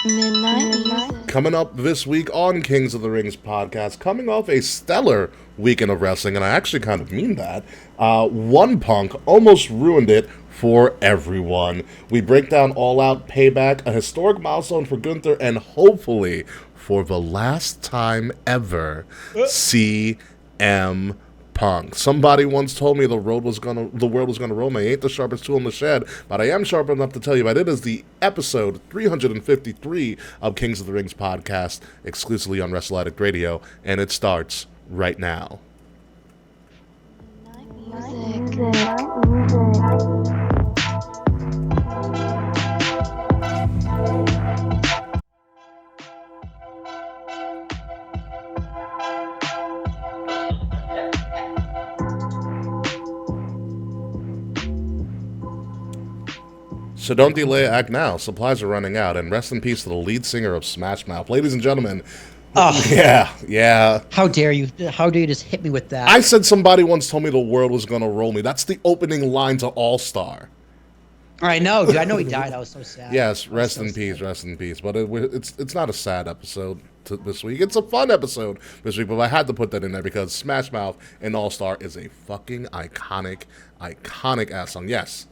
Midnight. Coming up this week on Kings of the Rings podcast, coming off a stellar weekend of wrestling, and I actually kind of mean that, one Punk almost ruined it for everyone. We break down All Out Payback, a historic milestone for Gunther, and hopefully, for the last time ever, CM Punk. Somebody once told me the world was gonna roll me. I ain't the sharpest tool in the shed, but I am sharp enough to tell you that it is the episode 353 of Kings of the Rings podcast, exclusively on Wrestle Addict Radio, and it starts right now. So don't delay, act now. Supplies are running out, and rest in peace to the lead singer of Smash Mouth. Ladies and gentlemen, yeah. How dare you? How dare you just hit me with that? I said somebody once told me the world was going to roll me. That's the opening line to All Star. I know, dude. I know he died. I was so sad. Yes, rest in peace. But it's not a sad episode this week. It's a fun episode this week, but I had to put that in there because Smash Mouth and All Star is a fucking iconic ass song. Yes.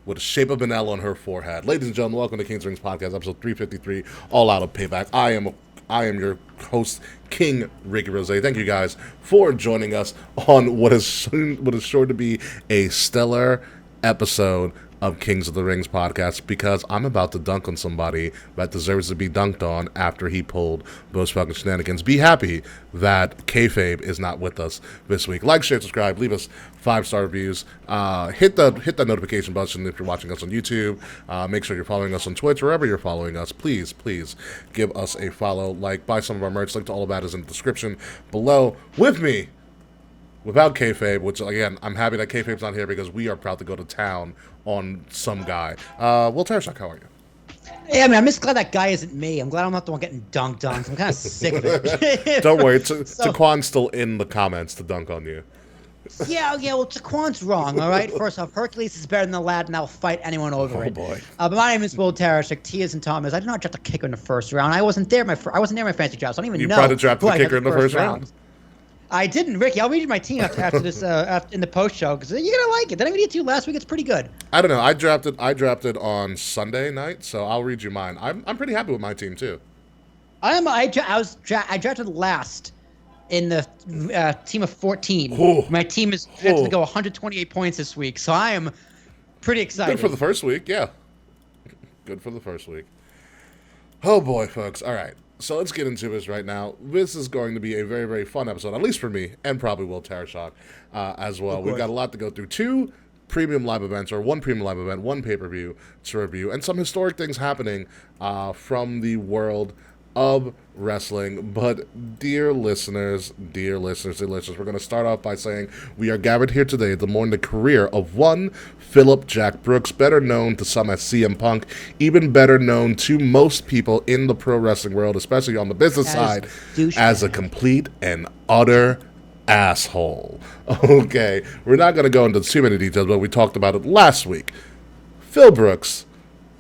With a shape of an L on her forehead. Ladies and gentlemen, welcome to King's Rings Podcast, episode 353, All Out of Payback. I am your host, King Ricky Rose. Thank you guys for joining us on what is sure to be a stellar episode of Kings of the Rings podcast, because I'm about to dunk on somebody that deserves to be dunked on after he pulled those fucking shenanigans. Be happy that kayfabe is not with us this week. Like, share, subscribe, leave us 5-star reviews. Hit the notification button if you're watching us on YouTube. Make sure you're following us on Twitch, wherever you're following us. Please give us a follow. Like, buy some of our merch. Link to all of that is in the description below. With me, without kayfabe, which again, I'm happy that kayfabe's not here because we are proud to go to town on some guy. Will Tarashak, how are you? Yeah, I mean, I'm just glad that guy isn't me. I'm glad I'm not the one getting dunked on. I'm kind of sick of it. Don't worry, Taquan's still in the comments to dunk on you. Yeah, well, Taquan's wrong, all right? First off, Hercules is better than the lad, and I'll fight anyone over it. Oh, boy. But my name is Will Tarashak, T.S. and Thomas. I did not draft a kicker in the first round. I wasn't there my fantasy draft, so I don't even know. You probably drafted the kicker in the first round? I didn't, Ricky. I'll read you my team after this in the post show because you're gonna like it. Did I read it to you last week? It's pretty good. I don't know. I drafted on Sunday night, so I'll read you mine. I'm pretty happy with my team too. I drafted last in the team of 14. Ooh. My team is projected to go 128 points this week, so I am pretty excited. Good for the first week, yeah. Good for the first week. Oh boy, folks. All right. So let's get into this right now. This is going to be a very, very fun episode, at least for me, and probably Will Tarashak as well. We've got a lot to go through. 2 premium live events, or 1 premium live event, 1 pay-per-view to review, and some historic things happening from the world of wrestling. But dear listeners, we're going to start off by saying we are gathered here today to mourn the career of one Philip Jack Brooks, better known to some as CM Punk, even better known to most people in the pro wrestling world, especially on the business side, as a complete and utter asshole. Okay, we're not going to go into too many details, but we talked about it last week. Phil Brooks,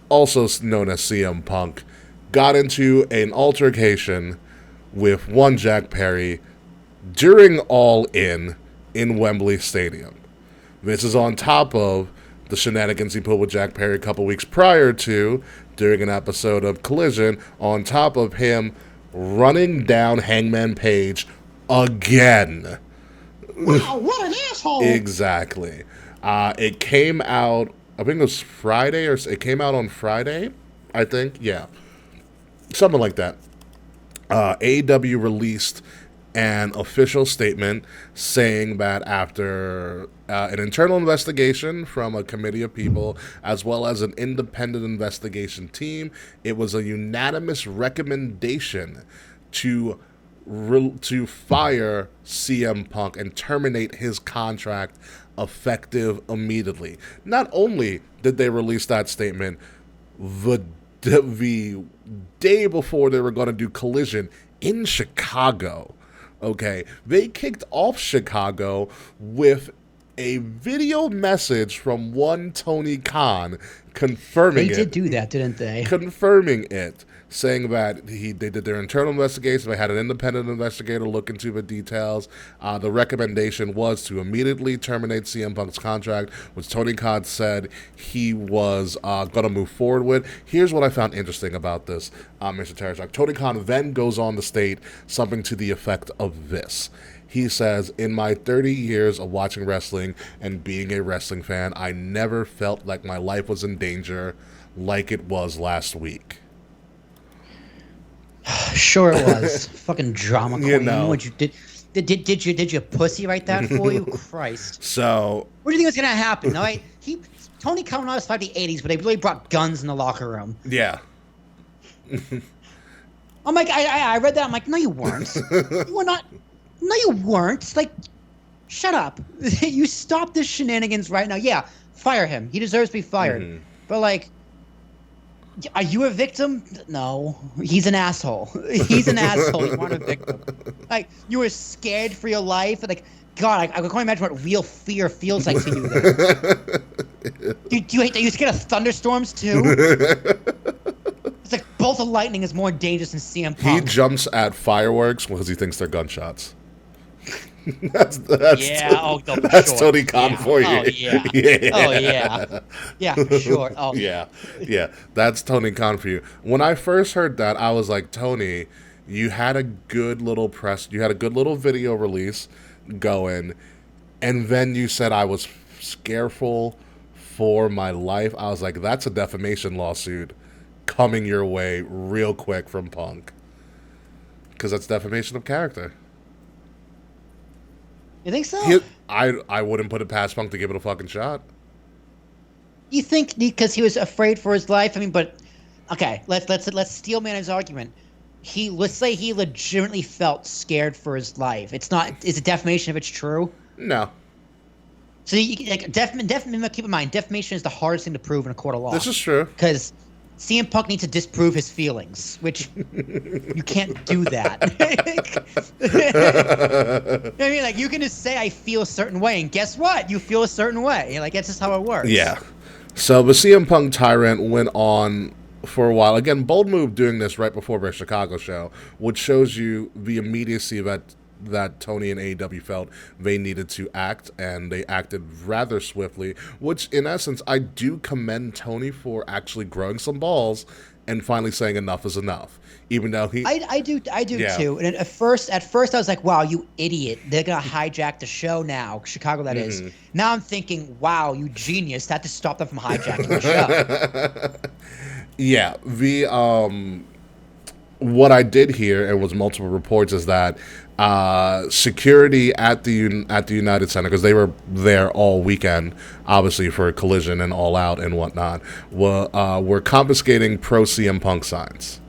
also known as CM Punk, got into an altercation with one Jack Perry during All In Wembley Stadium. This is on top of the shenanigans he pulled with Jack Perry a couple weeks prior to, during an episode of Collision, on top of him running down Hangman Page again. Wow, what an asshole! Exactly. It came out, I think it was Friday, or it came out on Friday, I think. Yeah. Something like that. AEW released an official statement saying that after an internal investigation from a committee of people, as well as an independent investigation team, it was a unanimous recommendation to fire CM Punk and terminate his contract effective immediately. Not only did they release that statement, the day before they were going to do Collision in Chicago, okay, they kicked off Chicago with a video message from one Tony Khan confirming it. They did do that, didn't they? Confirming it, saying that they did their internal investigation. They had an independent investigator look into the details. The recommendation was to immediately terminate CM Punk's contract, which Tony Khan said he was going to move forward with. Here's what I found interesting about this, Mr. Tereshak. Tony Khan then goes on to state something to the effect of this. He says, in my 30 years of watching wrestling and being a wrestling fan, I never felt like my life was in danger like it was last week. Sure it was. Fucking drama queen. You know. What you did you pussy write that for you? Christ. So What do you think was gonna happen? No, Tony Khan was fight the 80s, but they really brought guns in the locker room. yeah. I'm like, I read that. I'm like, no, you weren't. You were not. No, you weren't. It's like, shut up. You stop this shenanigans right now. Yeah, fire him. He deserves to be fired. Mm-hmm. But like, are you a victim? No, he's an asshole. He's an asshole. You aren't a victim. Like, you were scared for your life. Like, God, I can only imagine what real fear feels like to you. Then. Are you scared of thunderstorms too? It's like bolt of lightning is more dangerous than CM Punk. He jumps at fireworks because he thinks they're gunshots. that's Tony Khan for you. Oh yeah. Yeah. Oh yeah. Yeah, for sure. Oh yeah. That's Tony Khan for you. When I first heard that, I was like, Tony, you had a good little video release going, and then you said I was scareful for my life. I was like, that's a defamation lawsuit coming your way real quick from Punk, because that's defamation of character. You think so? I wouldn't put it past Punk to give it a fucking shot. You think because he was afraid for his life? I mean, but okay, let's steelman his argument. Let's say he legitimately felt scared for his life. It's not. Is it defamation if it's true? No. So keep in mind, defamation is the hardest thing to prove in a court of law. This is true. Because CM Punk needs to disprove his feelings, which you can't do that. I mean, like, you can just say, I feel a certain way, and guess what? You feel a certain way. Like, that's just how it works. Yeah. So the CM Punk tyrant went on for a while. Again, bold move doing this right before their Chicago show, which shows you the immediacy that Tony and AEW felt they needed to act, and they acted rather swiftly, which in essence I do commend Tony for actually growing some balls and finally saying enough is enough, even though I do too. And at first I was like, wow, you idiot, they're gonna hijack the show now, Chicago that is. Now I'm thinking, wow, you genius, that to stop them from hijacking the show. Yeah, what I did hear, and was multiple reports, is that security at the United Center, because they were there all weekend, obviously for Collision and All Out and whatnot, were confiscating pro CM Punk signs.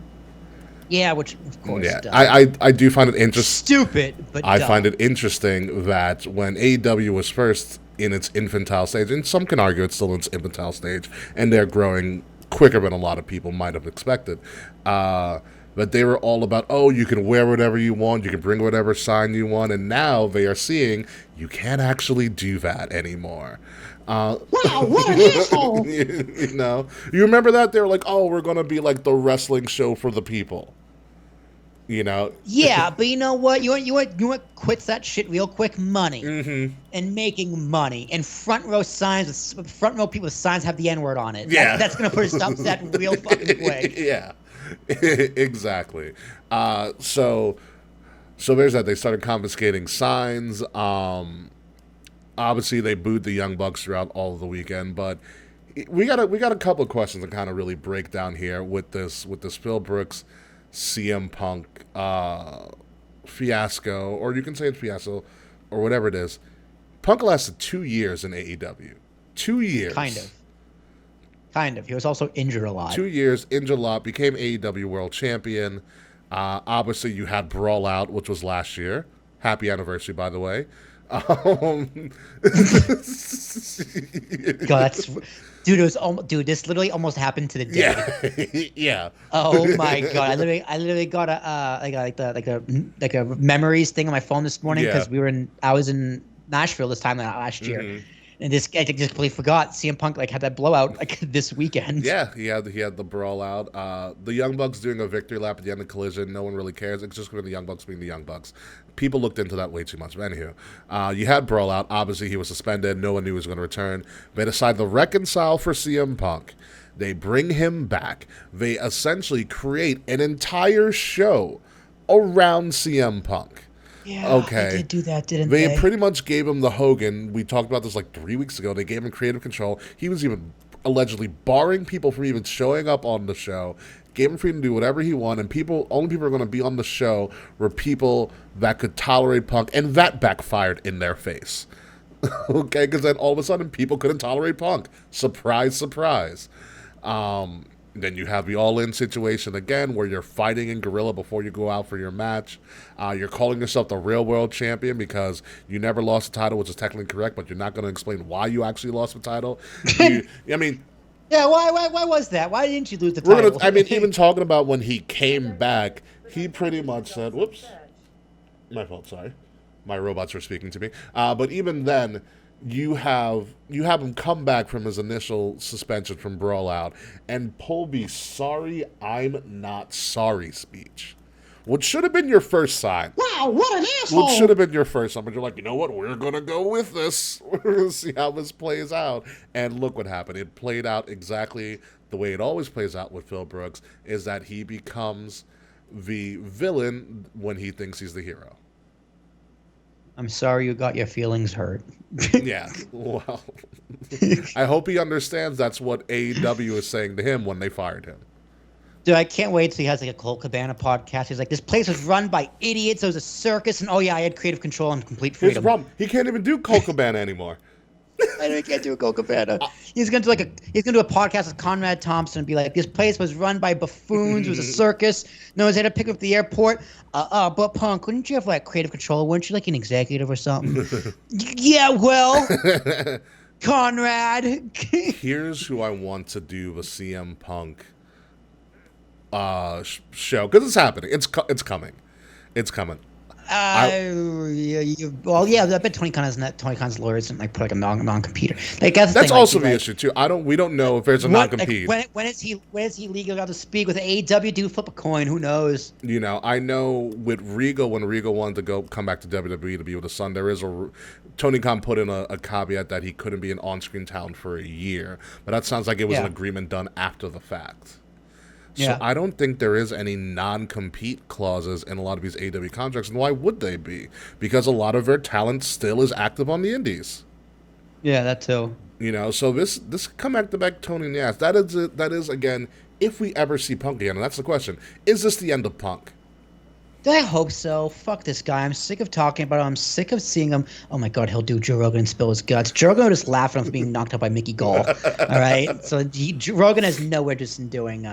Yeah, which of course. Yeah, I do find it interesting. Stupid, but I dumb. find it interesting that when AEW was first in its infantile stage, and some can argue it's still in its infantile stage, and they're growing quicker than a lot of people might have expected. But they were all about, oh, you can wear whatever you want, you can bring whatever sign you want, and now they are seeing you can't actually do that anymore. Wow, what an asshole! You know, you remember that? They were like, oh, we're going to be like the wrestling show for the people. You know? Yeah, but you know what? You want quits that shit real quick? Money. Mm-hmm. And making money. And front row people with signs have the N-word on it. Yeah. That's going to put a stop to that real fucking quick. Yeah. Exactly. So there's that. They started confiscating signs. Obviously they booed the Young Bucks throughout all of the weekend, but we got a couple of questions to kind of really break down here with this Phil Brooks CM Punk fiasco, or you can say it's fiasco or whatever it is. Punk lasted 2 years in AEW. 2 years. Kind of. He was also injured a lot. 2 years, injured a lot, became AEW World Champion. Obviously, you had Brawl Out, which was last year. Happy anniversary, by the way. God, dude, this literally almost happened to the day. Yeah. Yeah. Oh my God, I literally got a memories thing on my phone this morning because I was in Nashville this time last year. And this I just completely forgot CM Punk like had that blowout like this weekend. Yeah, he had the brawl out. The Young Bucks doing a victory lap at the end of Collision. No one really cares. It's just going to be the Young Bucks being the Young Bucks. People looked into that way too much. But anywho, you had brawl out. Obviously, he was suspended. No one knew he was going to return. They decide to reconcile for CM Punk. They bring him back. They essentially create an entire show around CM Punk. Yeah, okay. They did do that, didn't they? They pretty much gave him the Hogan. We talked about this like 3 weeks ago. They gave him creative control. He was even allegedly barring people from even showing up on the show. Gave him freedom to do whatever he wanted. And only people are going to be on the show were people that could tolerate Punk, and that backfired in their face. Okay, because then all of a sudden people couldn't tolerate Punk. Surprise, surprise. Then you have the all-in situation again where you're fighting in guerrilla before you go out for your match. You're calling yourself the real world champion because you never lost the title, which is technically correct, but you're not going to explain why you actually lost the title. Yeah, why was that? Why didn't you lose the title? Even talking about when he came back, he pretty much said, whoops, my fault, sorry. My robots were speaking to me. But even then, you have him come back from his initial suspension from Brawl Out and pull the sorry, I'm not sorry speech. What should have been your first sign. Wow, what an asshole! What should have been your first sign. But you're like, you know what? We're going to go with this. We're going to see how this plays out. And look what happened. It played out exactly the way it always plays out with Phil Brooks, is that he becomes the villain when he thinks he's the hero. I'm sorry you got your feelings hurt. Yeah, well, I hope he understands that's what AEW is saying to him when they fired him. Dude, I can't wait till he has like a Colt Cabana podcast. He's like, this place was run by idiots. It was a circus, and oh yeah, I had creative control and complete freedom. Here's the problem. He can't even do Colt Cabana anymore. I know he can't do a Colt Cabana. He's gonna do a podcast with Conrad Thompson and be like, this place was run by buffoons. It was a circus. No one's had to pick up the airport. But Punk, couldn't you have like creative control? Weren't you like an executive or something? Yeah, well, Conrad. Here's who I want to do the CM Punk show, because it's happening. It's coming. It's coming. I bet Tony Khan's lawyers didn't like put like a non-competer. Like that's also the issue too. We don't know if there's a non-compete. Like, when is he legally allowed to speak with AEW? Do flip a coin? Who knows? I know with Regal, when Regal wanted to come back to WWE to be with his son, there is Tony Khan put in a caveat that he couldn't be an on-screen talent for a year, but that sounds like it was an agreement done after the fact. So I don't think there is any non-compete clauses in a lot of these AEW contracts, and why would they be? Because a lot of their talent still is active on the indies. Yeah, that too. So this come back to back Tony in the ass. That is again, if we ever see Punk again, and that's the question: is this the end of Punk? I hope so. Fuck this guy. I'm sick of talking about him. I'm sick of seeing him. Oh my God, he'll do Joe Rogan and spill his guts. Joe Rogan will just laugh at him for being knocked out by Mickey Gall. All right, so Rogan has no interest in doing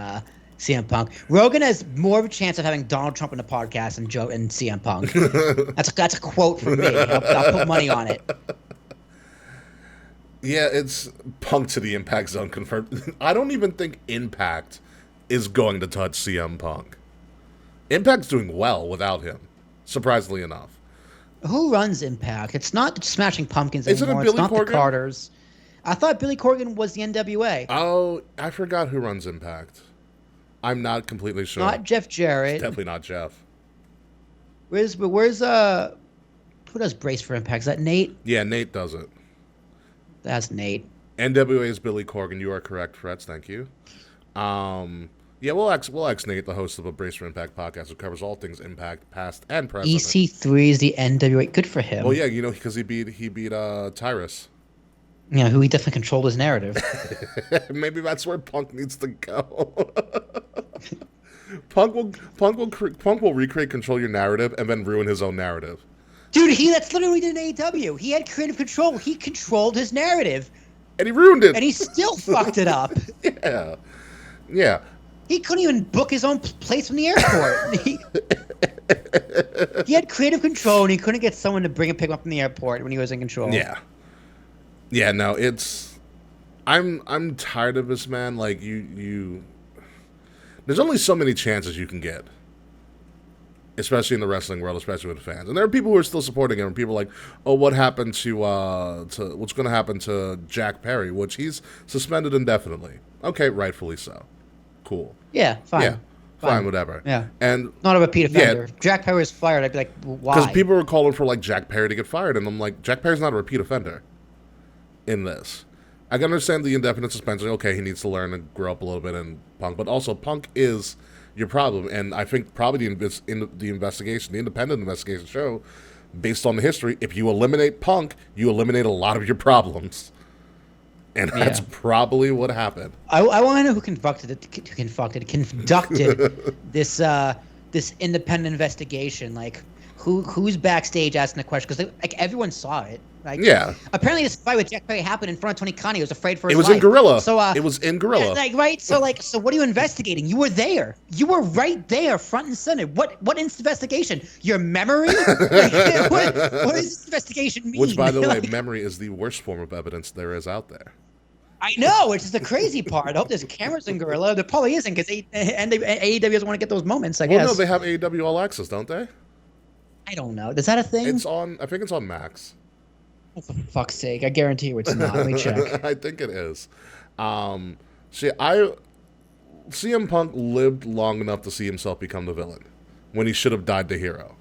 CM Punk. Rogan has more of a chance of having Donald Trump in the podcast than Joe and CM Punk. That's a quote from me. I'll put money on it. Yeah, it's Punk to the Impact Zone confirmed. I don't even think Impact is going to touch CM Punk. Impact's doing well without him, surprisingly enough. Who runs Impact? It's not Smashing Pumpkins Isn't anymore. It Billy it's not Corgan? The Carters. I thought Billy Corgan was the NWA. Oh, I forgot who runs Impact. I'm not completely sure. Not Jeff Jarrett. It's definitely not Jeff. Where's who does Brace for Impact? Is that Nate? Yeah, Nate does it. That's Nate. NWA is Billy Corgan. You are correct, Frets. Thank you. Yeah, we'll ask Nate, the host of a Brace for Impact podcast, who covers all things Impact, past and present. EC3 is the NWA. Good for him. Well, yeah, because he beat Tyrus. Yeah, who he definitely controlled his narrative. Maybe that's where Punk needs to go. Punk will recreate, control your narrative, and then ruin his own narrative. Dude, that's literally what he did in AEW. He had creative control. He controlled his narrative. And he ruined it. And he still fucked it up. Yeah. Yeah. He couldn't even book his own place from the airport. He had creative control, and he couldn't get someone to pick him up from the airport when he was in control. Yeah. Yeah, no, I'm tired of this, man. Like, you there's only so many chances you can get. especially in the wrestling world, especially with fans. And there are people who are still supporting him. And people are like, oh, what happened to what's going to happen to Jack Perry, which he's suspended indefinitely. Okay, rightfully so. Cool. Yeah, fine. Yeah, fine, whatever. Yeah. And not a repeat offender. If Jack Perry was fired, I'd be like, why? Because people were calling for like Jack Perry to get fired, and I'm like, Jack Perry's not a repeat offender in this. I can understand the indefinite suspension. Okay, he needs to learn and grow up a little bit in Punk, but also Punk is your problem, and I think probably the investigation, the independent investigation show, based on the history, if you eliminate Punk, you eliminate a lot of your problems, and that's probably what happened. I want to know who conducted this independent investigation. Like, who's backstage asking the question? Because like everyone saw it. Like, apparently this fight with Jack Perry happened in front of Tony Khan. He was afraid for his life. It was in Gorilla. So it was in Gorilla. Like, right? So what are you investigating? You were there. You were right there, front and center. What investigation? Your memory? Like, what does this investigation mean? Which, by the way, memory is the worst form of evidence there is out there. I know, which is the crazy part. I hope there's cameras in Gorilla. There probably isn't, because AEW doesn't want to get those moments, I guess. Well, no, they have AEW All Access, don't they? I don't know. Is that a thing? I think it's on Max. Oh, for fuck's sake. I guarantee you it's not. Let me check. I think it is. CM Punk lived long enough to see himself become the villain when he should have died the hero.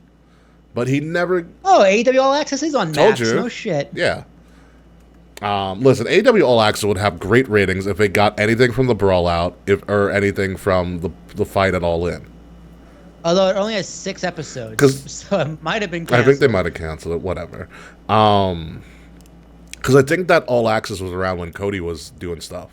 But he never... Oh, AEW All Access is on Max. Told you. No shit. Yeah. Listen, AEW All Access would have great ratings if they got anything from the Brawl Out, or anything from the fight at All In. Although it only has 6 episodes, so it might have been canceled. I think they might have canceled it, whatever. Because I think that All Access was around when Cody was doing stuff.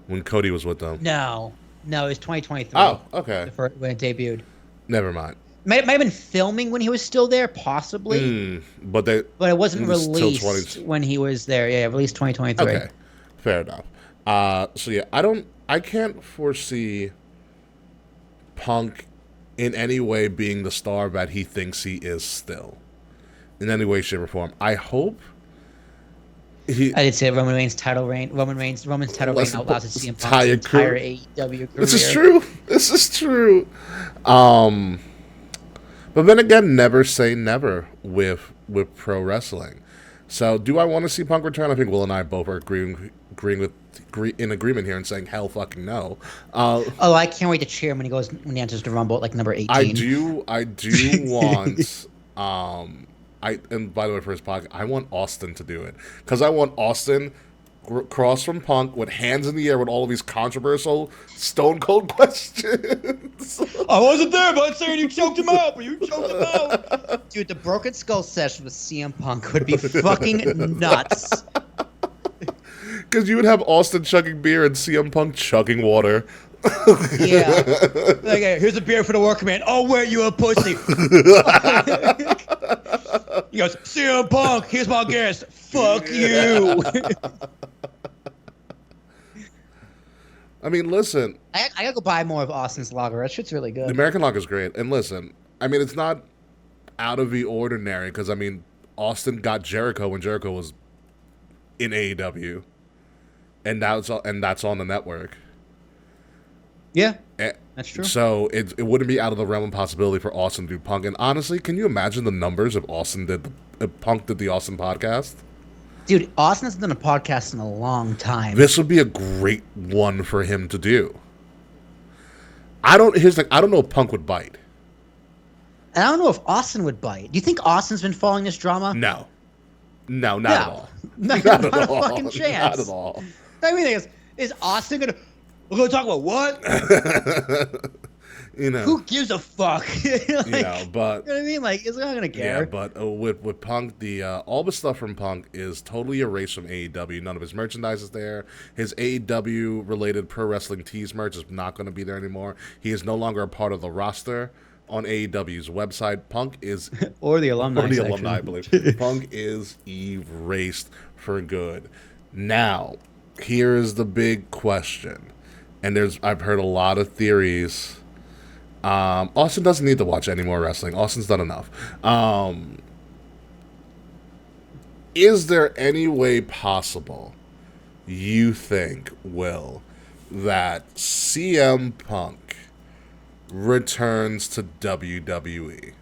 When Cody was with them. No, it was 2023. Oh, okay. When it debuted. Never mind. Might have been filming when he was still there, possibly. But it wasn't released when he was there. Yeah, released 2023. Okay, fair enough. So yeah, I can't foresee Punk in any way being the star that he thinks he is still, in any way, shape, or form. I hope I did say Roman's title reign outlasts his CM Punk's entire AEW career. This is true. But then again, never say never with pro wrestling. So, do I want to see Punk return? I think Will and I both are in agreement here and saying hell fucking no. I can't wait to cheer him when he enters the Rumble at like number 18. I do want. And by the way, for his podcast, I want Austin to do it, because I want Austin cross from Punk with hands in the air with all of these controversial Stone Cold questions. I wasn't there, but I'm saying you choked him out, but you choked him out. Dude, the Broken Skull session with CM Punk would be fucking nuts. Because you would have Austin chugging beer and CM Punk chugging water. Yeah. Like, hey, here's a beer for the workman. Oh, wait, you a pussy. He goes, CM Punk, here's my guest. Fuck you. I mean, listen. I gotta go buy more of Austin's lager. That shit's really good. The American lager is great. And listen, I mean, it's not out of the ordinary, because, I mean, Austin got Jericho when Jericho was in AEW. And that's on the network. Yeah, that's true. So it wouldn't be out of the realm of possibility for Austin to do Punk. And honestly, can you imagine the numbers if Punk did the Austin podcast? Dude, Austin hasn't done a podcast in a long time. This would be a great one for him to do. I don't know if Punk would bite. And I don't know if Austin would bite. Do you think Austin's been following this drama? No, not at all. Not at a all. fucking chance. Not at all. I mean, is Austin gonna? We're gonna talk about what? Who gives a fuck? But you know what I mean? Like, he's not gonna care. Yeah, but with Punk, all the stuff from Punk is totally erased from AEW. None of his merchandise is there. His AEW related pro wrestling tees merch is not going to be there anymore. He is no longer a part of the roster on AEW's website. Punk is or the alumni. I believe. Punk is erased for good. Now, here is the big question. And I've heard a lot of theories. Austin doesn't need to watch any more wrestling. Austin's done enough. Is there any way possible, you think, Will, that CM Punk returns to WWE.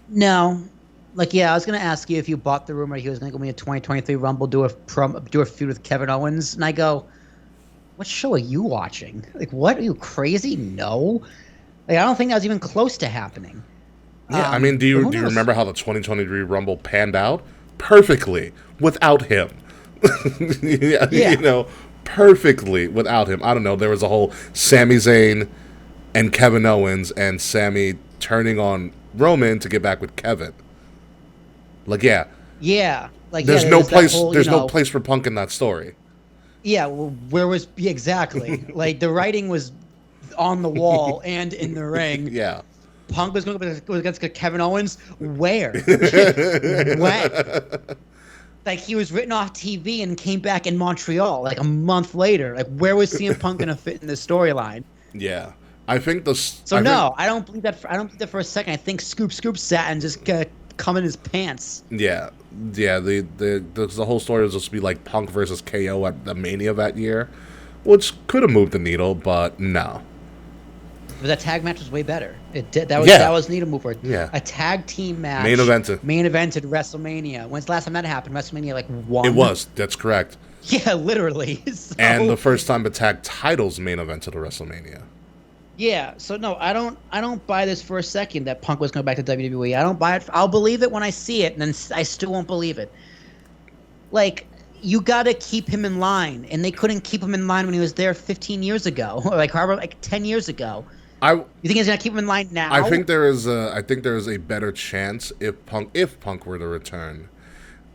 No. Like, yeah, I was going to ask you if you bought the rumor he was going to go in a 2023 Rumble, do a feud with Kevin Owens. And I go, what show are you watching? Like, what? Are you crazy? No. Like, I don't think that was even close to happening. Yeah, I mean, do you remember how the 2023 Rumble panned out? Perfectly without him. Yeah. You know, perfectly without him. I don't know. There was a whole Sami Zayn and Kevin Owens and Sami turning on Roman to get back with Kevin. Like, yeah. Yeah. Like, there's no place. There's no place for Punk in that story. Yeah. Well, where was exactly? Like, the writing was on the wall and in the ring. Yeah. Punk was going to go against Kevin Owens. Where? When? Like, he was written off TV and came back in Montreal like a month later. Like, where was CM Punk going to fit in this storyline? Yeah, I think I don't believe that. I don't believe that for a second. I think Scoop sat and just come in his pants. Yeah. The whole story was supposed to be like Punk versus KO at the Mania that year, which could have moved the needle, but no. But that tag match was way better. It did. That was needle mover. Yeah. A tag team match. Main evented WrestleMania. When's the last time that happened? WrestleMania like 1? It was. That's correct. Yeah, literally. So, and the first time the tag titles main evented a WrestleMania. Yeah. So no, I don't buy this for a second that Punk was going back to WWE. I don't buy it. I'll believe it when I see it, and then I still won't believe it. Like, you got to keep him in line, and they couldn't keep him in line when he was there 15 years ago, or like 10 years ago. You think he's gonna keep him in line now? I think there is a better chance if Punk were to return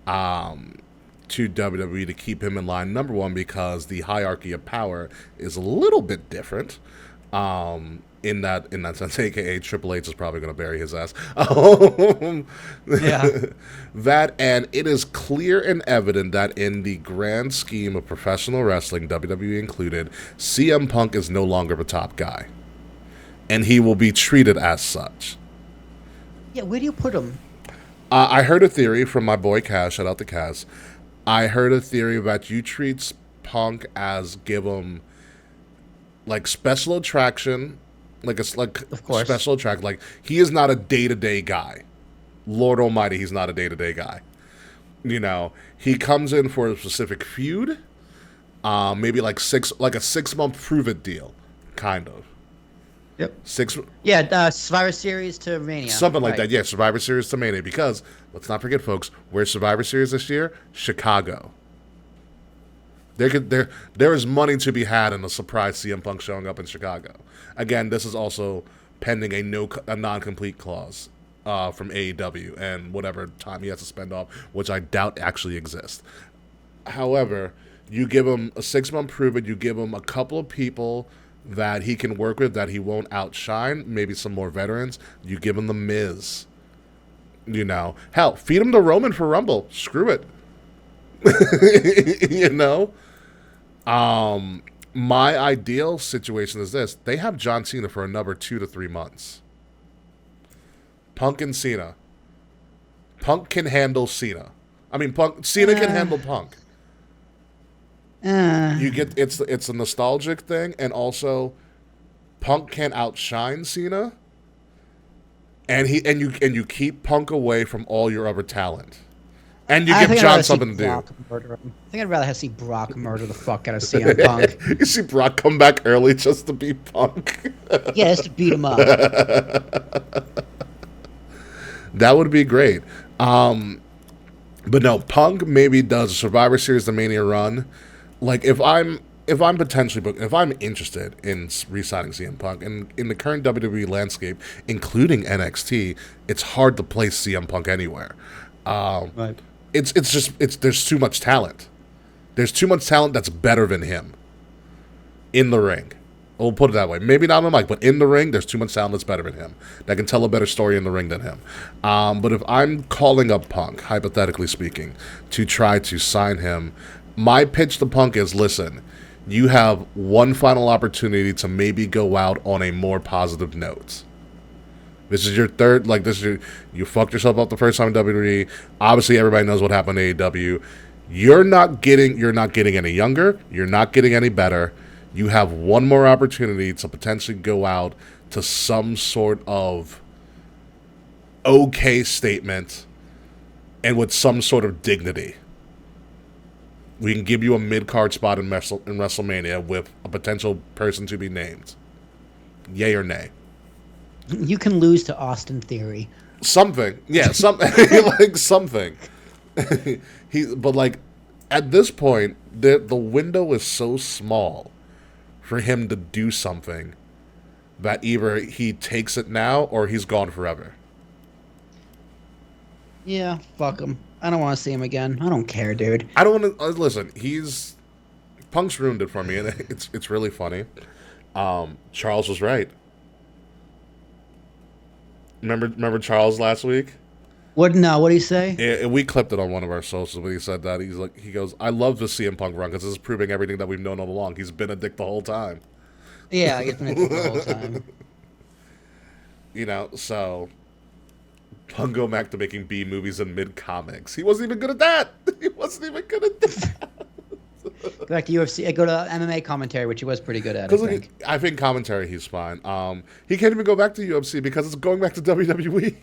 to WWE to keep him in line. Number one, because the hierarchy of power is a little bit different. In that sense, aka Triple H is probably going to bury his ass. Yeah. That, and it is clear and evident that in the grand scheme of professional wrestling, WWE included, CM Punk is no longer the top guy. And he will be treated as such. Yeah, where do you put him? I heard a theory from my boy Kaz. Shout out to Kaz. I heard a theory that you treat Punk as give him like special attraction, special attraction. Like, he is not a day-to-day guy. Lord Almighty, he's not a day-to-day guy. You know, he comes in for a specific feud, maybe like a 6-month prove it deal, kind of. Yep. 6. Yeah, Survivor Series to Mania. Something like that. Yeah, Survivor Series to Mania. Because let's not forget, folks, where's Survivor Series this year? Chicago. There is money to be had in a surprise CM Punk showing up in Chicago. Again, this is also pending a non-complete clause from AEW and whatever time he has to spend off, which I doubt actually exists. However, you give him a 6-month prove it. You give him a couple of people that he can work with that he won't outshine. Maybe some more veterans. You give him the Miz. You know, hell, feed him to Roman for Rumble. Screw it. You know. My ideal situation is this: they have John Cena for another 2 to 3 months. Punk and Cena. Punk can handle Cena. I mean, Cena can handle Punk. You get it's a nostalgic thing, and also Punk can outshine Cena, and you keep Punk away from all your other talent. And you give John something to do. I think I'd rather see Brock murder the fuck out of CM Punk. You see Brock come back early just to beat Punk. Yeah, just to beat him up. That would be great. But no, Punk maybe does a Survivor Series, the Mania run. Like, if I'm potentially booked, if I'm interested in re-signing CM Punk, and in the current WWE landscape, including NXT, it's hard to place CM Punk anywhere. Right. It's there's too much talent. There's too much talent that's better than him in the ring. We'll put it that way. Maybe not on the mic, but in the ring, there's too much talent that's better than him, that can tell a better story in the ring than him. But if I'm calling up Punk, hypothetically speaking, to try to sign him, my pitch to Punk is, listen, you have one final opportunity to maybe go out on a more positive note. This is your third, you fucked yourself up the first time in WWE. Obviously, everybody knows what happened to AEW. You're not getting any younger. You're not getting any better. You have one more opportunity to potentially go out to some sort of okay statement and with some sort of dignity. We can give you a mid-card spot in WrestleMania with a potential person to be named. Yay or nay? You can lose to Austin Theory. Something. Yeah, something. Like, something. But, like, at this point, the window is so small for him to do something that either he takes it now or he's gone forever. Yeah, fuck him. I don't want to see him again. I don't care, dude. I don't want to... listen, Punk's ruined it for me, and it's really funny. Charles was right. Remember Charles last week? What? No, what did he say? Yeah, we clipped it on one of our socials, but he said that. He goes, I love the CM Punk run because this is proving everything that we've known all along. He's been a dick the whole time. Yeah, he's been a dick the whole time. You know, so... Punk go back to making B movies in mid-comics. He wasn't even good at that. He wasn't even good at that. Go back to UFC. Go to MMA commentary, which he was pretty good at. I think commentary he's fine. He can't even go back to UFC because it's going back to WWE.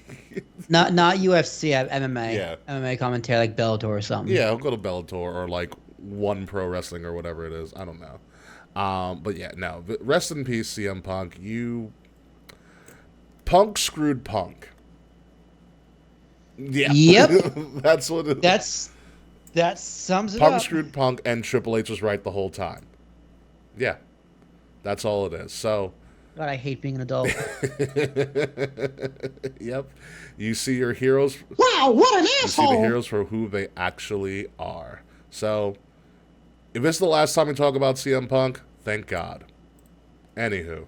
not UFC, MMA. Yeah. MMA commentary like Bellator or something. Yeah, I'll go to Bellator or like One Pro Wrestling or whatever it is. I don't know. But yeah, no. Rest in peace, CM Punk. Punk screwed Punk. Yeah. Yep. That's what it is. That sums it up. Punk screwed Punk, and Triple H was right the whole time. Yeah. That's all it is. So. God, I hate being an adult. Yep. You see your heroes. Wow, what an asshole! You see the heroes for who they actually are. So, if this is the last time we talk about CM Punk, thank God. Anywho,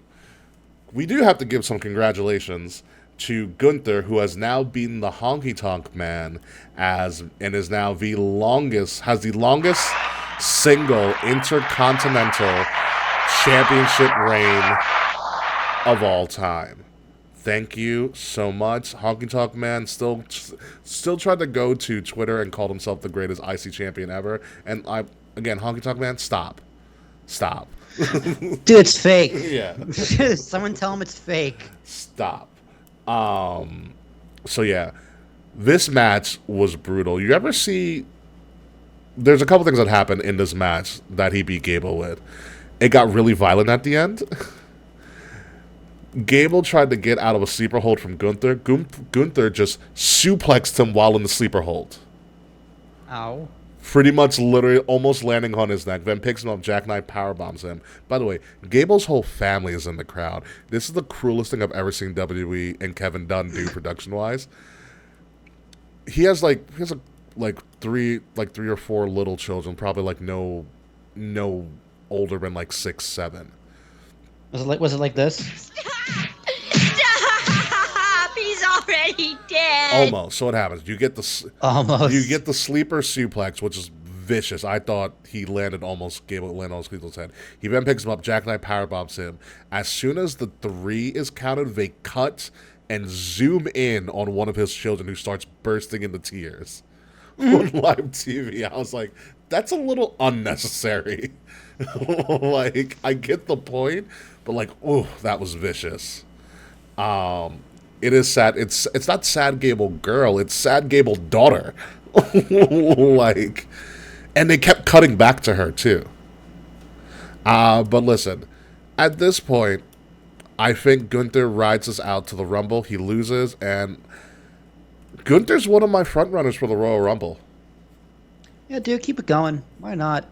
we do have to give some congratulations to Gunther, who has now beaten the Honky Tonk Man and is now the longest single intercontinental championship reign of all time. Thank you so much. Honky Tonk Man still tried to go to Twitter and called himself the greatest IC champion ever. And again, Honky Tonk Man, stop. Dude, it's fake. Yeah. Someone tell him it's fake. Stop. So yeah, this match was brutal. You ever see? There's a couple things that happened in this match that he beat Gable with. It got really violent at the end. Gable tried to get out of a sleeper hold from Gunther. Gunther just suplexed him while in the sleeper hold. Ow. Pretty much literally almost landing on his neck. Then picks him up, jackknife powerbombs him. By the way, Gable's whole family is in the crowd. This is the cruelest thing I've ever seen WWE and Kevin Dunn do production-wise. He has three or four little children, probably like no older than like 6, 7. Was it like this? He's already dead. Almost. So what happens? You get the sleeper suplex, which is vicious. I thought Gable landed on Squeezer's head. He then picks him up, jackknife powerbombs him. As soon as the 3 is counted, they cut and zoom in on one of his children who starts bursting into tears on live TV. I was like, that's a little unnecessary. Like, I get the point, but like, oh, that was vicious. It is sad. It's not sad Gable girl. It's sad Gable daughter. Like, and they kept cutting back to her too. But listen, at this point, I think Gunther rides us out to the Rumble. He loses, and Gunther's one of my front runners for the Royal Rumble. Yeah, dude, keep it going. Why not?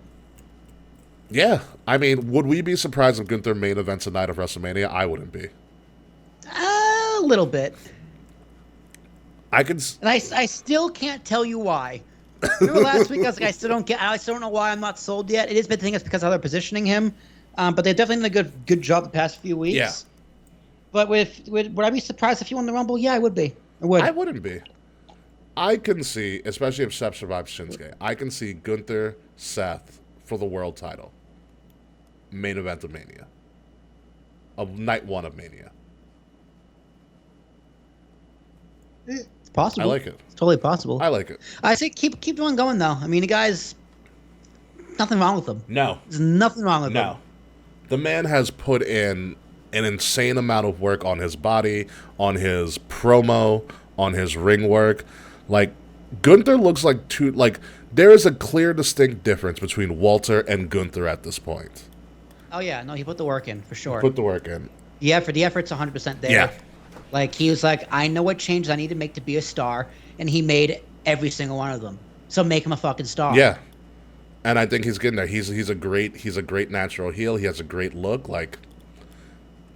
Yeah, I mean, would we be surprised if Gunther main events a night of WrestleMania? I wouldn't be. A little bit. And I still can't tell you why. Remember last week I was like, I still don't know why I'm not sold yet. It is, but I think it's because how they're positioning him. But they've definitely done a good job the past few weeks. Yeah. But would I be surprised if he won the Rumble? Yeah, I would be. I wouldn't be. I can see, especially if Seth survives Shinsuke, I can see Gunther, Seth for the world title. Main event of Mania. Of night 1 of Mania. It's possible. I like it. It's totally possible. I like it. I say keep on going though. I mean, the guy's nothing wrong with him. No. There's nothing wrong with him. The man has put in an insane amount of work on his body, on his promo, on his ring work. Like, Gunther looks like there is a clear, distinct difference between Walter and Gunther at this point. Oh yeah, no, he put the work in for sure. Put the work in. The effort's 100% there. Yeah. Like, he was like, I know what changes I need to make to be a star, and he made every single one of them. So make him a fucking star. Yeah. And I think he's getting there. He's a great natural heel. He has a great look. Like,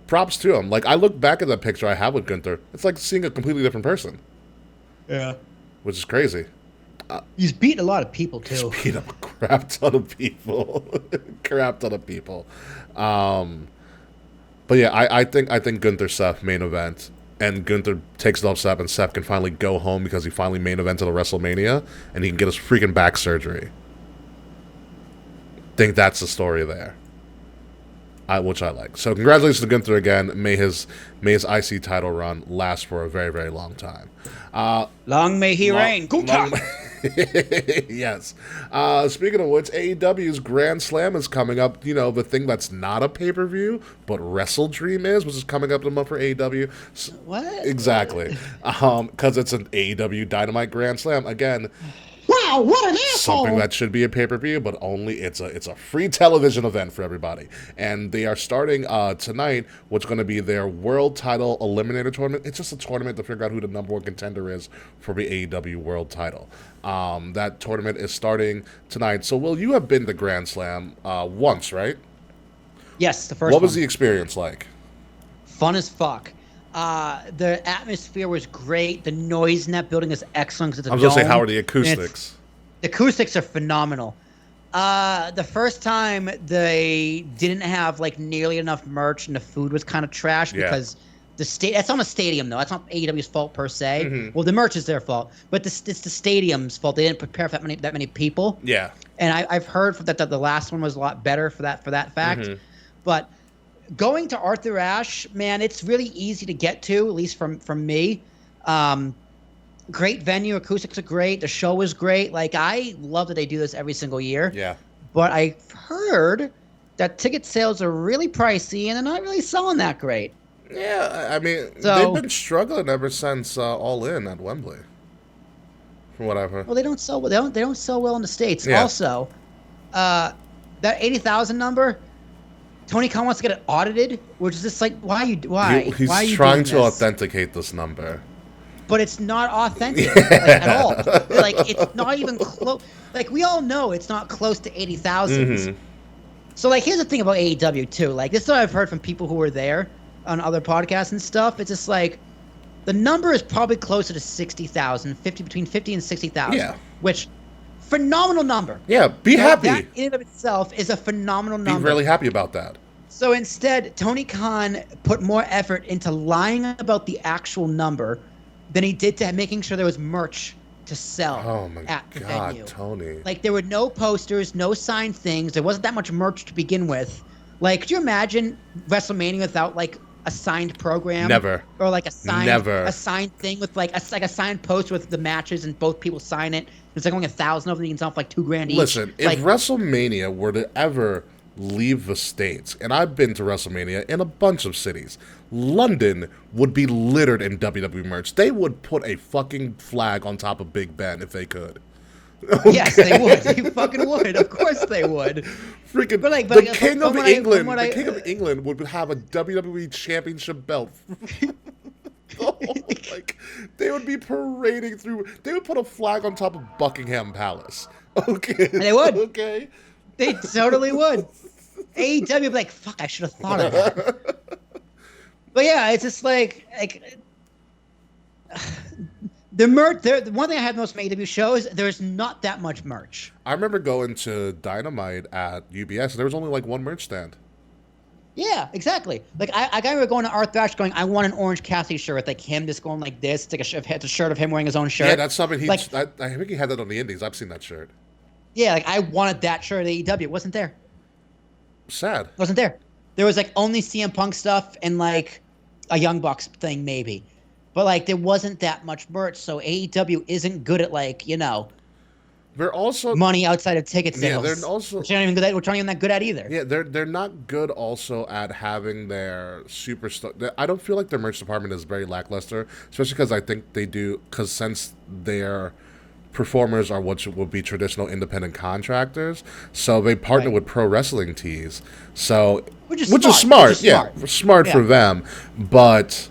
props to him. Like, I look back at that picture I have with Gunther. It's like seeing a completely different person. Yeah. Which is crazy. He's beaten a lot of people too. He's beat up a crap ton of people. But yeah, I think Gunther Seth main event, and Gunther takes it off Seth, and Seth can finally go home because he finally main evented a WrestleMania, and he can get his freaking back surgery. Think that's the story there. Which I like. So congratulations to Gunther again. May his IC title run last for a very, very long time. Long may he reign. Yes. Speaking of which, AEW's Grand Slam is coming up. You know, the thing that's not a pay-per-view, but Wrestle Dream is, which is coming up in a month for AEW. What? Exactly. Because it's an AEW Dynamite Grand Slam. Again, wow, what an asshole! Something that should be a pay-per-view, but only it's a free television event for everybody. And they are starting tonight what's going to be their World Title Eliminator Tournament. It's just a tournament to figure out who the number one contender is for the AEW World Title. That tournament is starting tonight. So, Will, you have been to Grand Slam once, right? Yes, the first one. What was the experience like? Fun as fuck. The atmosphere was great. The noise in that building is excellent because it's a dome. I was going to say, how are the acoustics? The acoustics are phenomenal. The first time they didn't have like nearly enough merch, and the food was kind of trash because that's on a stadium though. That's not AEW's fault per se. Mm-hmm. Well, the merch is their fault, but it's the stadium's fault. They didn't prepare for that many people. Yeah. And I've heard that the last one was a lot better for that fact, mm-hmm. But going to Arthur Ashe, man, it's really easy to get to, at least from me. Great venue, acoustics are great, the show is great. Like, I love that they do this every single year. Yeah. But I've heard that ticket sales are really pricey and they're not really selling that great. Yeah, I mean, they've been struggling ever since All In at Wembley. From what I've heard. Well, they don't sell well in the States. Yeah. Also, that 80,000 number, Tony Khan wants to get it audited, which is just like, why? He's why are you trying doing to authenticate this number. But it's not authentic at all. Like, it's not even close. Like, we all know it's not close to 80,000. Mm-hmm. So, like, here's the thing about AEW, too. Like, this is what I've heard from people who were there on other podcasts and stuff. It's just like, the number is probably closer to 60,000, between 50 and 60,000. Yeah. Which, phenomenal number. Yeah, be happy. That in and of itself is a phenomenal number. Be really happy about that. So instead, Tony Khan put more effort into lying about the actual number than he did to making sure there was merch to sell at the venue. Tony. Like, there were no posters, no signed things. There wasn't that much merch to begin with. Like, could you imagine WrestleMania without, like, a signed program? Never. Or, like, a signed thing with, like a signed poster with the matches and both people sign it. There's, like, only 1,000 of them. You can sell for, like, $2,000 each. Listen, if WrestleMania were to ever leave the States, and I've been to WrestleMania in a bunch of cities, London would be littered in WWE merch. They would put a fucking flag on top of Big Ben if they could. Okay. Yes, they would. They fucking would. Of course they would. Freaking the King of England. The King of England would have a WWE Championship belt. Like, they would be parading through. They would put a flag on top of Buckingham Palace. Okay. They would. Okay. They totally would. AEW would be like, fuck, I should have thought of that. But yeah, it's just like the merch. The one thing I have most from AEW shows, there's not that much merch. I remember going to Dynamite at UBS, and there was only like one merch stand. Yeah, exactly. Like, I remember going to Arthur Ashe going, I want an Orange Cassidy shirt with, like, him just going like this. It's like a shirt of him wearing his own shirt. Yeah, that's something I think he had that on the Indies. I've seen that shirt. Yeah, like, I wanted that shirt at AEW. It wasn't there. Sad. It wasn't there. There was, like, only CM Punk stuff and, like, a Young Bucks thing maybe. But, like, there wasn't that much merch, so AEW isn't good at, like, you know, They're also money outside of ticket sales. Yeah, they're also which aren't even good. Which aren't even that good at either. Yeah, they're not good also at having their superstar. I don't feel like their merch department is very lackluster, especially because I think they do, because since their performers are what would be traditional independent contractors, so they partner with pro wrestling tees. So which is smart. Yeah, smart for them. But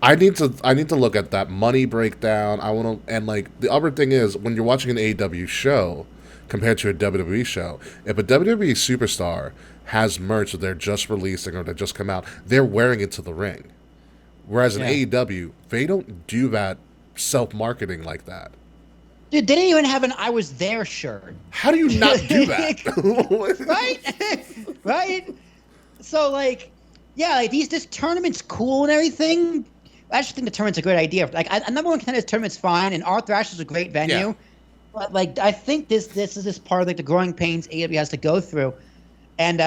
I need to look at that money breakdown. I want to, and like the other thing is when you're watching an AEW show compared to a WWE show, if a WWE superstar has merch that they're just releasing or that just come out, they're wearing it to the ring. Whereas in AEW, they don't do that self-marketing like that. Dude, they didn't even have an "I was there" shirt. How do you not do that? Right? Right? So, like, yeah, like this tournament's cool and everything. I actually think the tournament's a great idea. Like, a number one contender tournament's fine, and Arthur Ashe is a great venue. Yeah. But, like, I think this is this part of, like, the growing pains AEW has to go through, and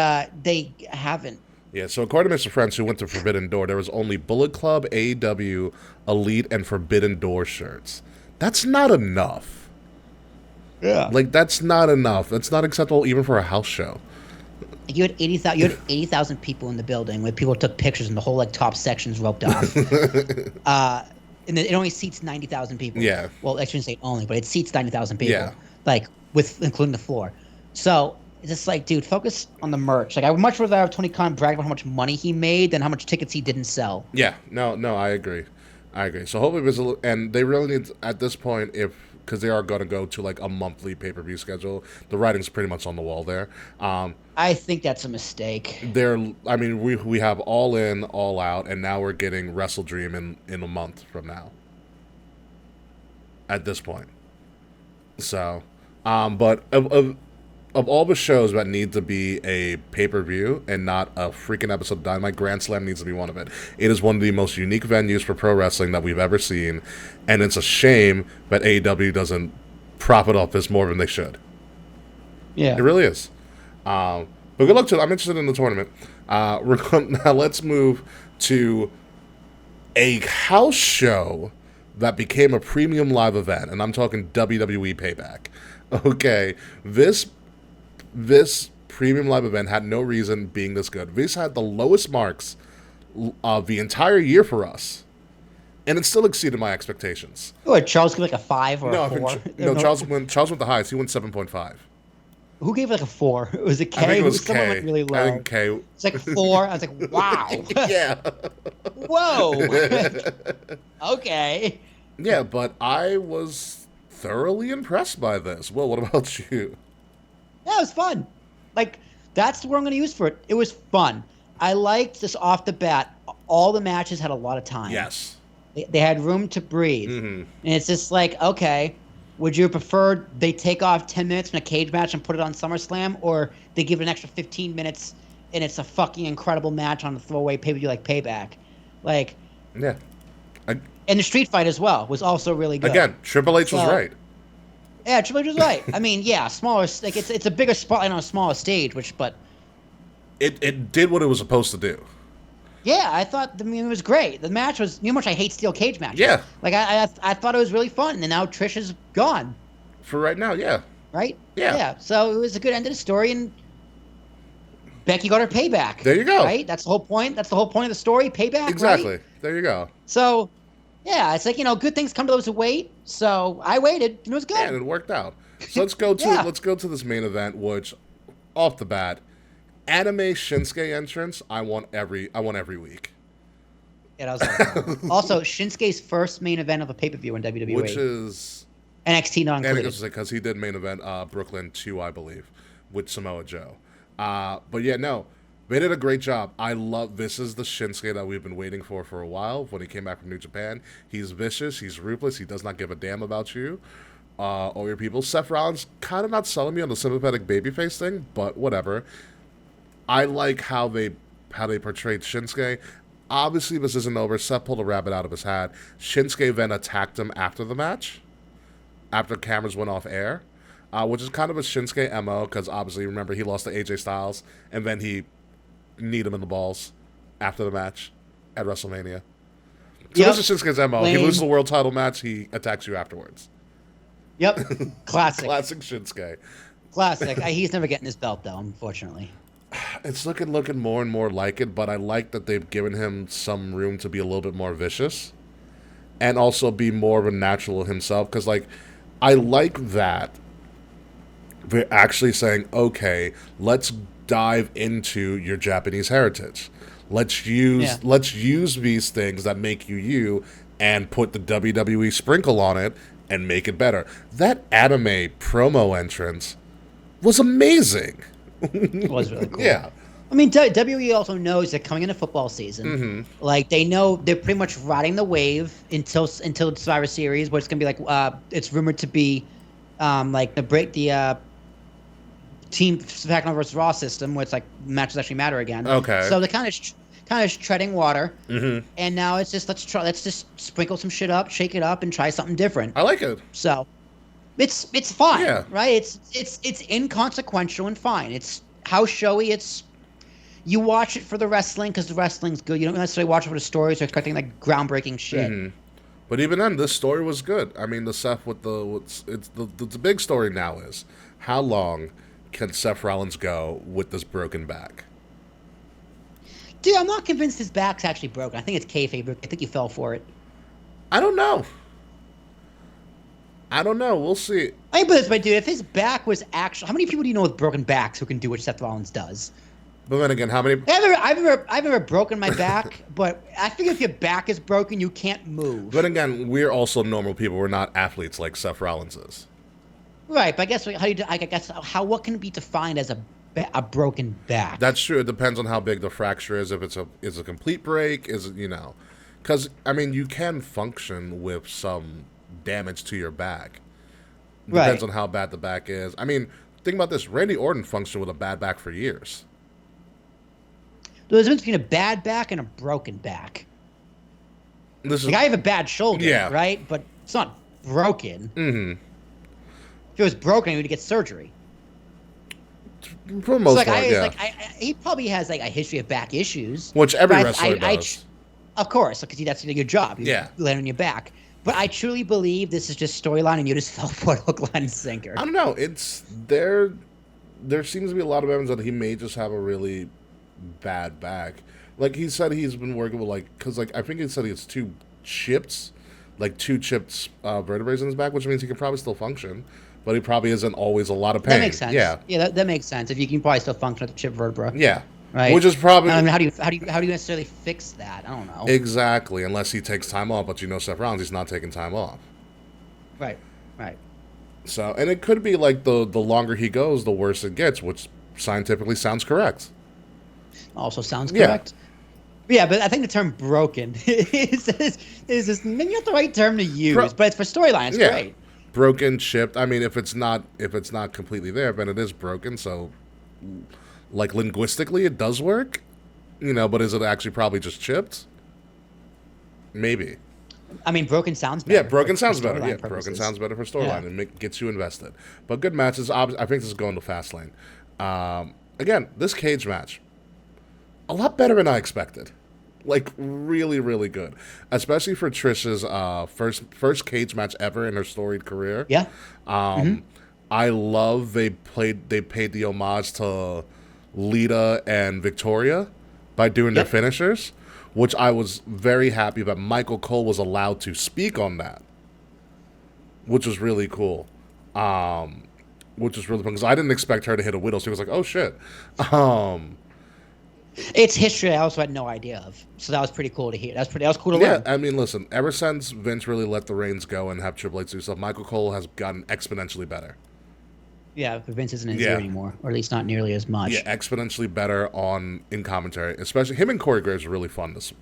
they haven't. Yeah, so according to Mr. Friends, who went to Forbidden Door, there was only Bullet Club, AEW, Elite, and Forbidden Door shirts. That's not enough. Yeah. Like, that's not enough. That's not acceptable even for a house show. You had 80,000 people in the building where people took pictures and the whole, like, top section's roped off. And it only seats 90,000 people. Yeah. Well, I shouldn't say only, but it seats 90,000 people. Yeah. Like, including the floor. So, it's just like, dude, focus on the merch. Like, I would much rather have Tony Khan brag about how much money he made than how much tickets he didn't sell. Yeah. No, I agree. So hopefully there's and they really need, at this point, because they are going to go to like a monthly pay-per-view schedule, the writing's pretty much on the wall there. I think that's a mistake. We have All In, All Out, and now we're getting Wrestle Dream in a month from now. At this point. So, but of all the shows that need to be a pay-per-view and not a freaking episode of Dynamite, Grand Slam needs to be one of it. It is one of the most unique venues for pro wrestling that we've ever seen, and it's a shame that AEW doesn't prop it up this more than they should. Yeah. It really is. But good luck to it. I'm interested in the tournament. Now let's move to a house show that became a premium live event, and I'm talking WWE Payback. Okay, this premium live event had no reason being this good. This had the lowest marks of the entire year for us, and it still exceeded my expectations. What, Charles gave like a 5 or a 4? No, Charles went the highest. He went 7.5. Who gave like a 4? Was it K? I think it was K. Someone went really low. I think K. It's like 4. I was like, wow. Yeah. Whoa. Okay. Yeah, but I was thoroughly impressed by this. Will, what about you? Yeah, it was fun. Like, that's the word I'm going to use for it. It was fun. I liked this off the bat. All the matches had a lot of time. Yes. They had room to breathe. Mm-hmm. And it's just like, okay, would you prefer they take off 10 minutes from a cage match and put it on SummerSlam, or they give it an extra 15 minutes and it's a fucking incredible match on a throwaway pay-per-view like Payback? Like, yeah. And the street fight as well was also really good. Again, Triple H was right. Yeah, Triple H was right. I mean, yeah, smaller, like it's a bigger spotlight on a smaller stage, but it did what it was supposed to do. Yeah, I thought, it was great. The match was, you know how much I hate steel cage matches. Yeah. Like, I thought it was really fun, and now Trish is gone. For right now, yeah. Right? Yeah. Yeah, so it was a good end to the story, and Becky got her payback. There you go. Right? That's the whole point. That's the whole point of the story, payback, exactly. Right? There you go. So, yeah, it's like, good things come to those who wait. So I waited, and it was good. Yeah, and it worked out. So let's go to this main event, which, off the bat, anime Shinsuke entrance, I want every week. Yeah, that was awesome. Also, Shinsuke's first main event of a pay-per-view in WWE. Which is NXT not included. Because he did main event Brooklyn 2, I believe, with Samoa Joe. But yeah, no, they did a great job. This is the Shinsuke that we've been waiting for a while. When he came back from New Japan, he's vicious, he's ruthless, he does not give a damn about you or your people. Seth Rollins kind of not selling me on the sympathetic babyface thing, but whatever. I like how they portrayed Shinsuke. Obviously, this isn't over. Seth pulled a rabbit out of his hat. Shinsuke then attacked him after the match, after cameras went off air, which is kind of a Shinsuke MO, because obviously, remember, he lost to AJ Styles, and then he kneed him in the balls after the match at WrestleMania. So this is Shinsuke's MO. He loses the world title match, he attacks you afterwards. Yep. Classic. Classic Shinsuke. Classic. He's never getting his belt, though, unfortunately. It's looking more and more like it, but I like that they've given him some room to be a little bit more vicious and also be more of a natural himself. Because, like, I like that they're actually saying, okay, let's dive into your Japanese heritage. Let's use these things that make you you and put the WWE sprinkle on it and make it better. That anime promo entrance was amazing. It was really cool. Yeah. I mean, WWE also knows that coming into football season, like they know they're pretty much riding the wave until the Survivor Series, where it's gonna be like it's rumored to be like the Team SmackDown versus Raw system, where it's like matches actually matter again. Okay. So they're kind of treading water, and now it's just let's just sprinkle some shit up, shake it up, and try something different. I like it. So it's fine, Yeah. right? It's inconsequential and fine. It's house showy. You watch it for the wrestling because the wrestling's good. You don't necessarily watch it for the stories or expecting like groundbreaking shit. But even then, this story was good. I mean, the Seth with the big story now is how long can Seth Rollins go with this broken back? Dude, I'm not convinced his back's actually broken. I think it's kayfabe. I think he fell for it. I don't know. We'll see. I mean, but this way, dude, if his back was actually, how many people do you know with broken backs who can do what Seth Rollins does? But then again, how many? I've never broken my back, but I think if your back is broken, you can't move. But again, we're also normal people. We're not athletes like Seth Rollins is. Right, but I guess what can be defined as a broken back? That's true. It depends on how big the fracture is. If it's a complete break, is it, because I mean you can function with some damage to your back. Depends on how bad the back is. I mean, think about this. Randy Orton functioned with a bad back for years. There's a difference between a bad back and a broken back. I have a bad shoulder, right? But it's not broken. If it was broken, he would get surgery. For the most part, he probably has like a history of back issues, which every wrestler does. Of course, because that's your job. You land on your back. But I truly believe this is just storyline, and you just fell for it hook, line, and sinker. I don't know. It's there. There seems to be a lot of evidence that he may just have a really bad back. Like he said, he's been working with I think he said he has two chipped vertebrae in his back, which means he can probably still function, but he probably isn't always a lot of pain. That makes sense. Yeah, that makes sense. If you can probably still function with the chipped vertebra. Yeah. Right. Which is probably. I mean, how do you necessarily fix that? I don't know. Exactly, unless he takes time off. But Seth Rollins, he's not taking time off. Right. So, and it could be like the longer he goes, the worse it gets, which scientifically sounds correct. Also sounds correct. Yeah, but I think the term "broken" is maybe not the right term to use, but it's for storyline. It's great. Broken, chipped. I mean, if it's not completely there, then it is broken. So, like linguistically, it does work, But is it actually probably just chipped? Maybe. I mean, broken sounds better. Yeah, broken sounds better. Yeah, purposes. broken sounds better for storyline and gets you invested. But good matches. I think this is going to Fastlane. Again, this cage match, a lot better than I expected. Like really, really good, especially for Trish's first cage match ever in her storied career. Yeah. I love they paid the homage to Lita and Victoria by doing their finishers, which I was very happy that Michael Cole was allowed to speak on that, which was really cool. Which was really fun because I didn't expect her to hit a widow. So I was like, oh shit. It's history I also had no idea of, so that was pretty cool to hear. That was cool to learn. Yeah, I mean, listen. Ever since Vince really let the reins go and have Triple H do stuff, Michael Cole has gotten exponentially better. Yeah, but Vince isn't in zero anymore, or at least not nearly as much. Yeah, exponentially better in commentary. Especially him and Corey Graves are really fun. This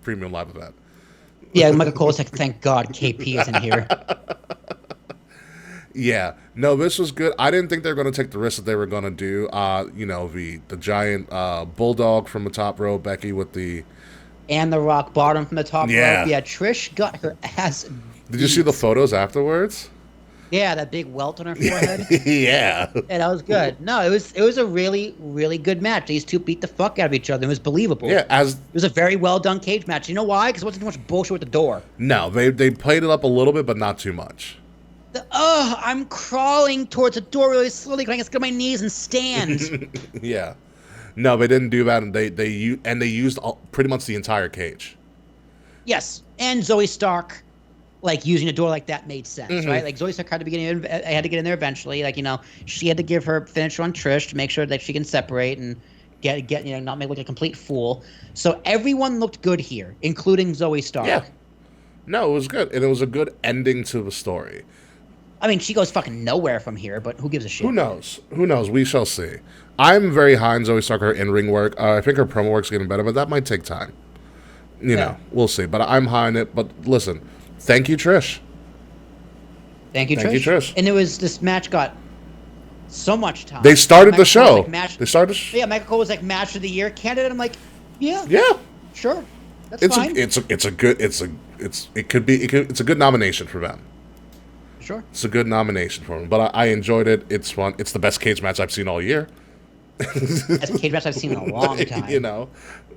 premium live event. Yeah, Michael Cole's like, thank God KP isn't here. Yeah, no, this was good. I didn't think they were going to take the risk that they were going to do. The giant bulldog from the top row, Becky with the and the rock bottom from the top row. Yeah, Trish got her ass. Did you see the photos afterwards? Yeah, that big welt on her forehead. Yeah, that was good. No, it was a really, really good match. These two beat the fuck out of each other. It was believable. Yeah, it was a very well done cage match. You know why? Because it wasn't too much bullshit with the door. No, they played it up a little bit, but not too much. I'm crawling towards the door really slowly. Can I just get on my knees and stand? Yeah. No, they didn't do that, and they used pretty much the entire cage. Yes, and Zoe Stark, like, using a door like that made sense, right? Like, Zoe Stark had to had to get in there eventually. Like, she had to give her finisher on Trish to make sure that she can separate and get not make look like a complete fool. So everyone looked good here, including Zoe Stark. Yeah. No, it was good, and it was a good ending to the story. I mean, she goes fucking nowhere from here, but who gives a shit? Who knows? Who knows? We shall see. I'm very high on Zoe Stark, her in-ring work. I think her promo work's getting better, but that might take time. You know, we'll see. But I'm high on it. But listen, thank you, Trish. Thank you, Trish. And this match got so much time. They started the show. Yeah, Michael Cole was like match of the year candidate. I'm like, yeah, sure, that's fine. It's a good nomination for them. Sure, it's a good nomination for them. But I enjoyed it. It's fun. It's the best cage match I've seen all year. That's a cage match I've seen in a long time.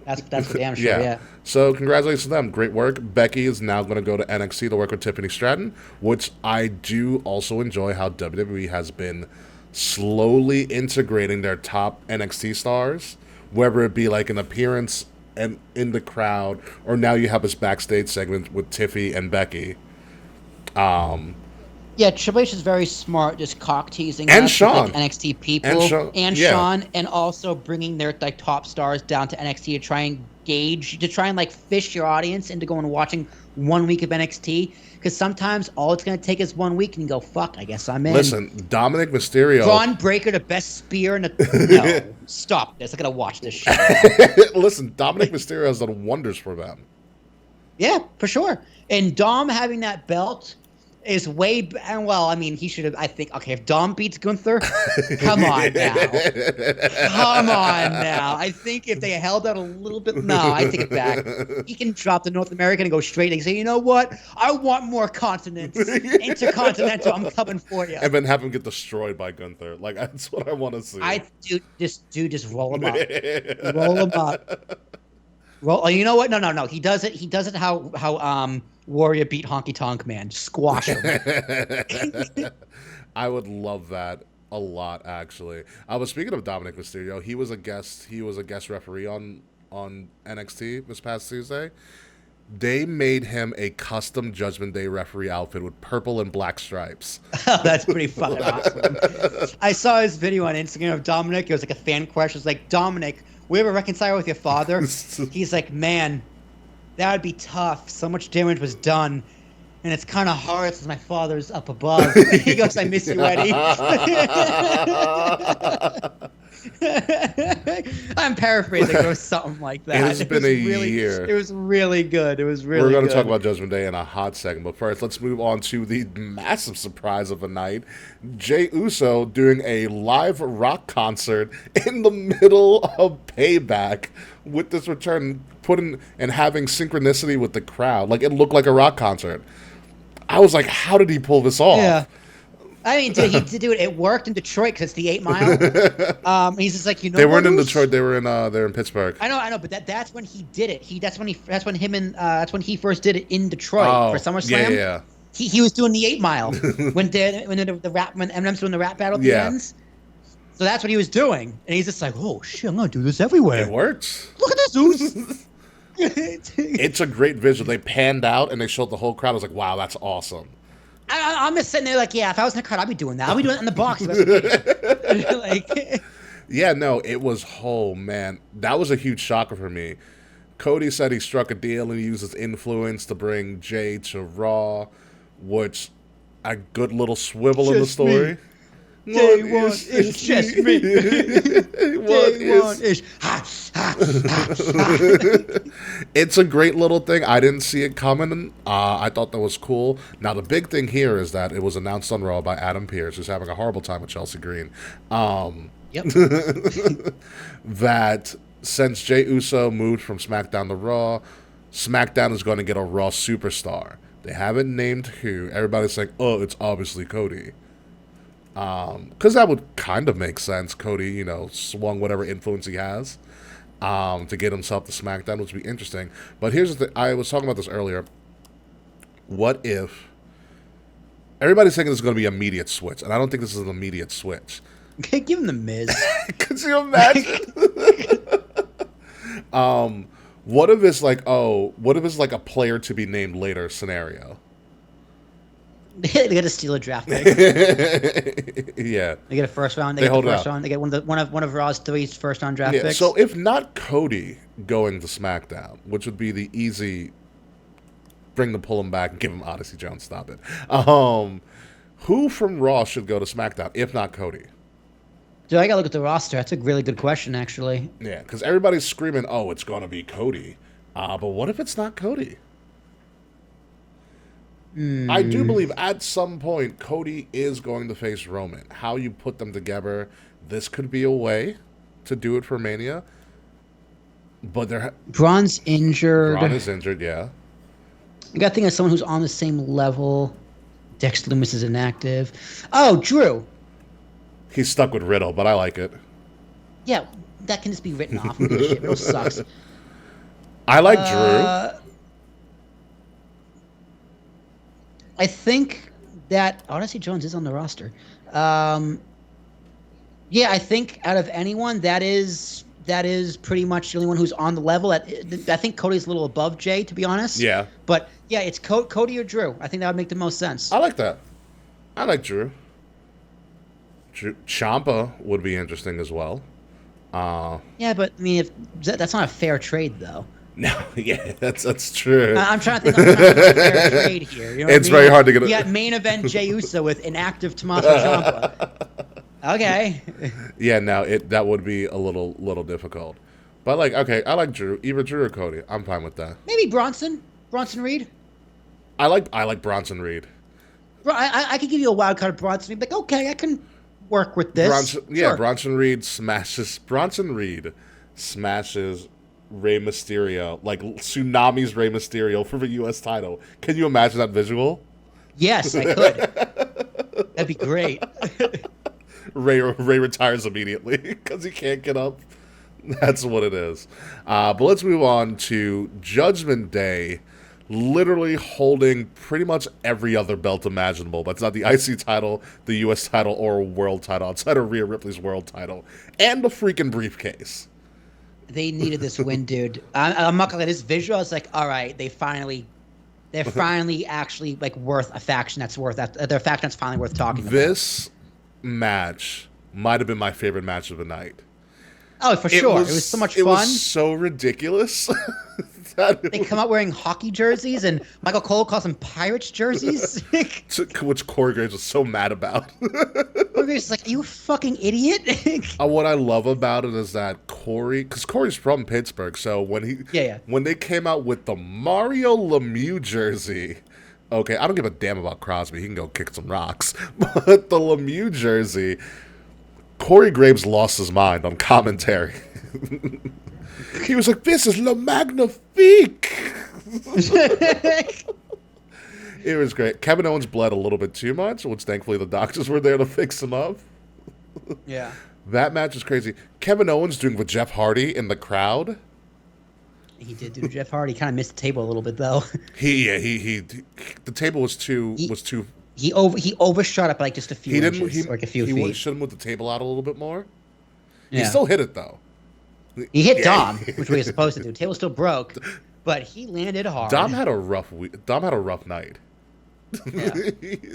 That's for damn sure. Yeah. So congratulations to them. Great work. Becky is now going to go to NXT to work with Tiffany Stratton, which I do also enjoy how WWE has been slowly integrating their top NXT stars, whether it be like an appearance and in the crowd, or now you have this backstage segment with Tiffy and Becky. Yeah, Triple H is very smart, just cock teasing and us Sean. with, like, NXT people and Sean, and also bringing their like top stars down to NXT to try and like fish your audience into going and watching 1 week of NXT. Because sometimes all it's gonna take is 1 week, and you go, "Fuck, I guess I'm in." Listen, Dominic Mysterio, Braun Breaker, the best spear in the. No, stop this! I gotta watch this shit. Listen, Dominic Mysterio has done wonders for them. Yeah, for sure. And Dom having that belt is and well, I mean, he should have, I think, okay, if Dom beats Gunther, come on now. I think if they held out a little bit, no, I take it back. He can drop the North American and go straight and say, you know what? I want more continents. Intercontinental, I'm coming for you. And then have him get destroyed by Gunther. Like, that's what I want to see. Just roll him up. Roll him up. You know what? No. He does it how Warrior beat Honky Tonk Man. Squash him. I would love that a lot, actually. I was speaking of Dominic Mysterio. He was a guest referee on NXT this past Tuesday. They made him a custom Judgment Day referee outfit with purple and black stripes. Oh, that's pretty fucking awesome. I saw his video on Instagram of Dominic. It was like a fan question. It was like, Dominic, will you ever reconcile with your father? He's like, man, that would be tough. So much damage was done. And it's kind of hard since my father's up above. He goes, I miss you, Eddie. I'm paraphrasing. It was something like that. It's been a year. It was really good. We're going to talk about Judgment Day in a hot second. But first, let's move on to the massive surprise of the night. Jey Uso doing a live rock concert in the middle of Payback with this return, and having synchronicity with the crowd. Like, it looked like a rock concert. I was like, how did he pull this off? Yeah. I mean, dude, it worked in Detroit because it's the 8 Mile. He's just like, they weren't in Detroit. They were in Pittsburgh. I know, but that's when he did it. That's when he first did it in Detroit for SummerSlam. Yeah. He was doing the 8 Mile when Eminem's doing the rap battle at the ends. So that's what he was doing, and he's just like, oh shit, I'm gonna do this everywhere. It works. Look at this, Zeus. It's a great visual. They panned out and they showed the whole crowd. I was like, wow, that's awesome. I'm just sitting there like, yeah, if I was in the crowd, I'd be doing that. I'd be doing it in the box. Yeah, no, it was, oh man, that was a huge shocker for me. Cody said he struck a deal and he used his influence to bring Jey to Raw, which a good little swivel in the story. Day one is just me. Day one is It's a great little thing. I didn't see it coming. I thought that was cool. Now, the big thing here is that it was announced on Raw by Adam Pearce, who's having a horrible time with Chelsea Green. Yep. That since Jey Uso moved from SmackDown to Raw, SmackDown is going to get a Raw superstar. They haven't named who. Everybody's saying, oh, it's obviously Cody. Because that would kind of make sense. Cody, swung whatever influence he has to get himself to SmackDown, which would be interesting. But here's the thing. I was talking about this earlier. What if Everybody's thinking this is going to be an immediate switch, and I don't think this is an immediate switch. Okay, give him the Miz. Could you imagine? What if it's like a player to be named later scenario? They get to steal a draft pick. Yeah. They get a first round. They get the first round. They get one of Raw's 3 first round draft picks. So if not Cody going to SmackDown, which would be the easy pull him back and give him Odyssey Jones, stop it. Who from Raw should go to SmackDown if not Cody? Dude, I gotta look at the roster. That's a really good question, actually. Yeah, because everybody's screaming, "Oh, it's gonna be Cody," but what if it's not Cody? I do believe at some point Cody is going to face Roman. How you put them together, this could be a way to do it for Mania. But Braun's injured. Braun is injured, yeah. You got to think of someone who's on the same level. Dexter Lumis is inactive. Oh, Drew. He's stuck with Riddle, but I like it. Yeah, that can just be written off. Riddle sucks. I like Drew. I think that Odyssey Jones is on the roster. Yeah, I think out of anyone, that is pretty much the only one who's on the level. I think Cody's a little above Jey, to be honest. Yeah. But yeah, it's Cody or Drew. I think that would make the most sense. I like that. I like Drew. Ciampa would be interesting as well. Yeah, but I mean, that's not a fair trade, though. No, yeah, that's true. I'm trying to think of a fair trade here. You know it's very hard to get. You got main event Jey Uso with inactive Tommaso Ciampa. Okay. Yeah, no, that would be a little difficult. But I like Drew, either Drew or Cody. I'm fine with that. Maybe Bronson Reed. I like Bronson Reed. I could give you a wild card of Bronson Reed. Like, okay, I can work with this. Sure. Bronson Reed smashes Rey Mysterio, like Tsunami's Rey Mysterio for the U.S. title. Can you imagine that visual? Yes, I could. That'd be great. Rey retires immediately because he can't get up. That's what it is. But let's move on to Judgment Day, literally holding pretty much every other belt imaginable. That's not the IC title, the U.S. title, or a world title outside of Rhea Ripley's world title, and the freaking briefcase. They needed this win, dude. I'm not gonna let this visual. It's like, all right, they're finally actually like worth a faction that's worth that. They're a faction that's finally worth talking about. This match might have been my favorite match of the night. Oh, for sure. It was so much fun. It was so ridiculous. They come out wearing hockey jerseys, and Michael Cole calls them Pirates jerseys. Which Corey Graves was so mad about. Corey Graves is like, are you a fucking idiot? What I love about it is that because Corey's from Pittsburgh, so when they came out with the Mario Lemieux jersey, okay, I don't give a damn about Crosby. He can go kick some rocks. But the Lemieux jersey, Corey Graves lost his mind on commentary. He was like, this is Le Magnifique. It was great. Kevin Owens bled a little bit too much, which thankfully the doctors were there to fix him up. Yeah. That match was crazy. Kevin Owens doing with Jeff Hardy in the crowd. He did do Jeff Hardy. Kind of missed the table a little bit, though. The table was too... He overshot it by like just a few inches, like a few feet. He should have moved the table out a little bit more. Yeah. He still hit it, though. He hit Dom, which we were supposed to do. The table still broke, but he landed hard. Dom had a rough night. Yeah.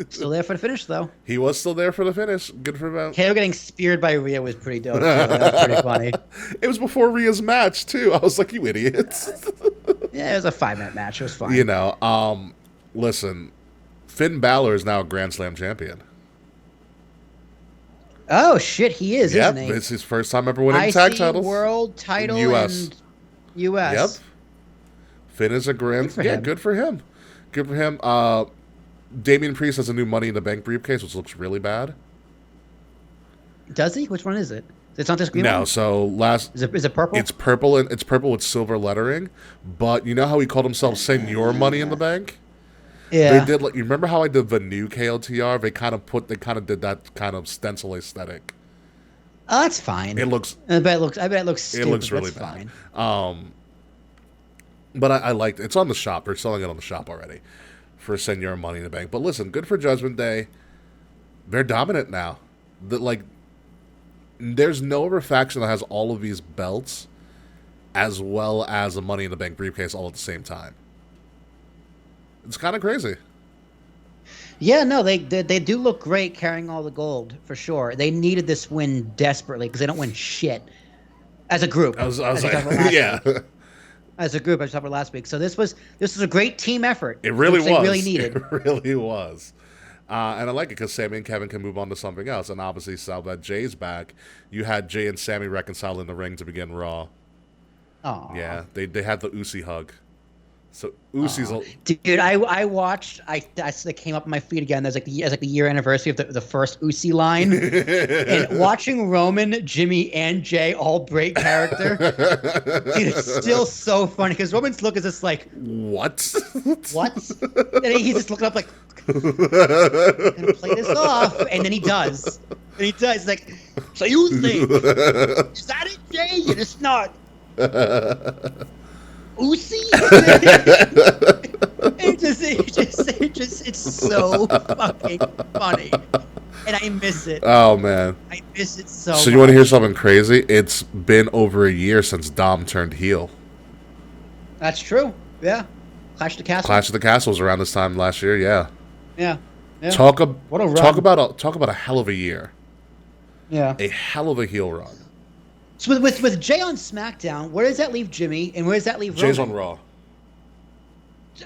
Still there for the finish, though. He was still there for the finish. Good for him. KO getting speared by Rhea was pretty dope. That was pretty funny. It was before Rhea's match, too. I was like, you idiots. Yeah, it was a 5-minute match. It was fine. You know, listen, Finn Balor is now a Grand Slam champion. Oh, shit, he is, isn't he? Yep, it's his first time ever winning tag titles. World title and U.S. Yep. Finn is a Grand... good for him. Good for him. Damian Priest has a new Money in the Bank briefcase, which looks really bad. Does he? Which one is it? It's not this green one? No, so Is it purple? It's purple, and it's purple with silver lettering. But you know how he called himself Senor Money in the Bank? Yeah. They did. You remember how I did the new KOTR? They kind of did that kind of stencil aesthetic. Oh, that's fine. It looks. I bet it looks stupid. It looks really bad. Fine. But I liked it. It's on the shop. They're selling it on the shop already. for Senor Money in the Bank. But listen, good for Judgment Day. They're dominant now. There's no other faction that has all of these belts as well as a Money in the Bank briefcase all at the same time. It's kind of crazy. Yeah, no, they do look great carrying all the gold, for sure. They needed this win desperately because they don't win shit as a group. I was like, yeah. As a group, I was talking about last week. So this was a great team effort. It really was. They really needed. It really was. And I like it because Sammy and Kevin can move on to something else. And obviously, now that Jay's back, you had Jey and Sammy reconcile in the ring to begin Raw. Aww. Yeah, they had the Usi hug. So Usi's dude, I watched. I came up on my feed again. There's like the year anniversary of the first Usi line, and watching Roman, Jimmy, and Jey all break character, dude, it's still so funny because Roman's look is just like, what? And he's just looking up like, gonna play this off, and then he does. And he does. He's like, so you think is that it, Jey? You're just not. Usi? It's so fucking funny. And I miss it. Oh, man. I miss it so much. So you want to hear something crazy? It's been over a year since Dom turned heel. That's true. Yeah. Clash of the Castle. Clash of the Castle was around this time last year, yeah. Yeah. Talk what a run. Talk about a hell of a year. Yeah. A hell of a heel run. So with Jey on SmackDown, where does that leave Jimmy, and where does that leave Roman? Jay's on Raw.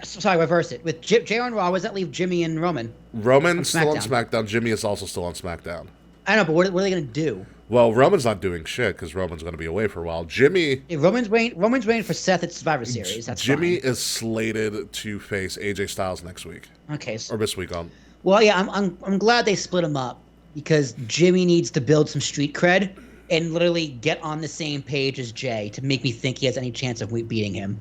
Sorry, reverse it. With Jey on Raw, where does that leave Jimmy and Roman? Roman's still on SmackDown. Jimmy is also still on SmackDown. I know, but what are they going to do? Well, Roman's not doing shit because Roman's going to be away for a while. Jimmy... Yeah, Roman's waiting for Seth at Survivor Series. That's Jimmy fine. is slated to face AJ Styles next week. Okay. Or this week on. Well, yeah, I'm glad they split him up because Jimmy needs to build some street cred and literally get on the same page as Jey to make me think he has any chance of beating him.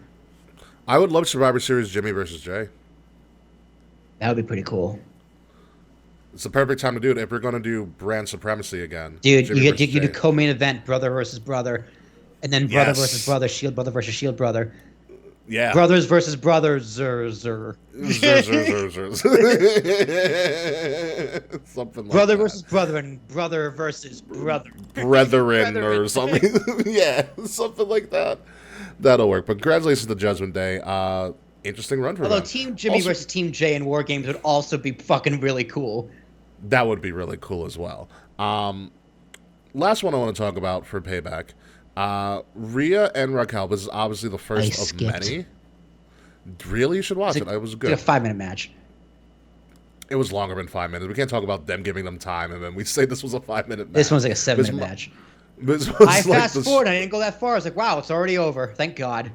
I would love Survivor Series Jimmy versus Jey. That would be pretty cool. It's the perfect time to do it if we're going to do brand supremacy again. Dude, you do co-main event, brother versus brother, and then brother versus brother, shield brother versus shield brother. Yeah. Brothers versus brothers, zer. Something like brother that. versus brother and brother versus brother. Brethren or something. Yeah, something like that. That'll work. But congratulations to Judgment Day. Interesting run for them. Although Team Jimmy versus Team Jey in War Games would also be fucking really cool. That would be really cool as well. Last one I want to talk about for Payback. Rhea and Raquel. This is obviously the first of many. Really? You should watch it. It was good. It's a 5-minute match. It was longer than 5 minutes. We can't talk about them giving them time and then we say this was a 5-minute match. This one's like a 7-minute match. I fast forward. I didn't go that far. I was like, wow, it's already over. Thank God.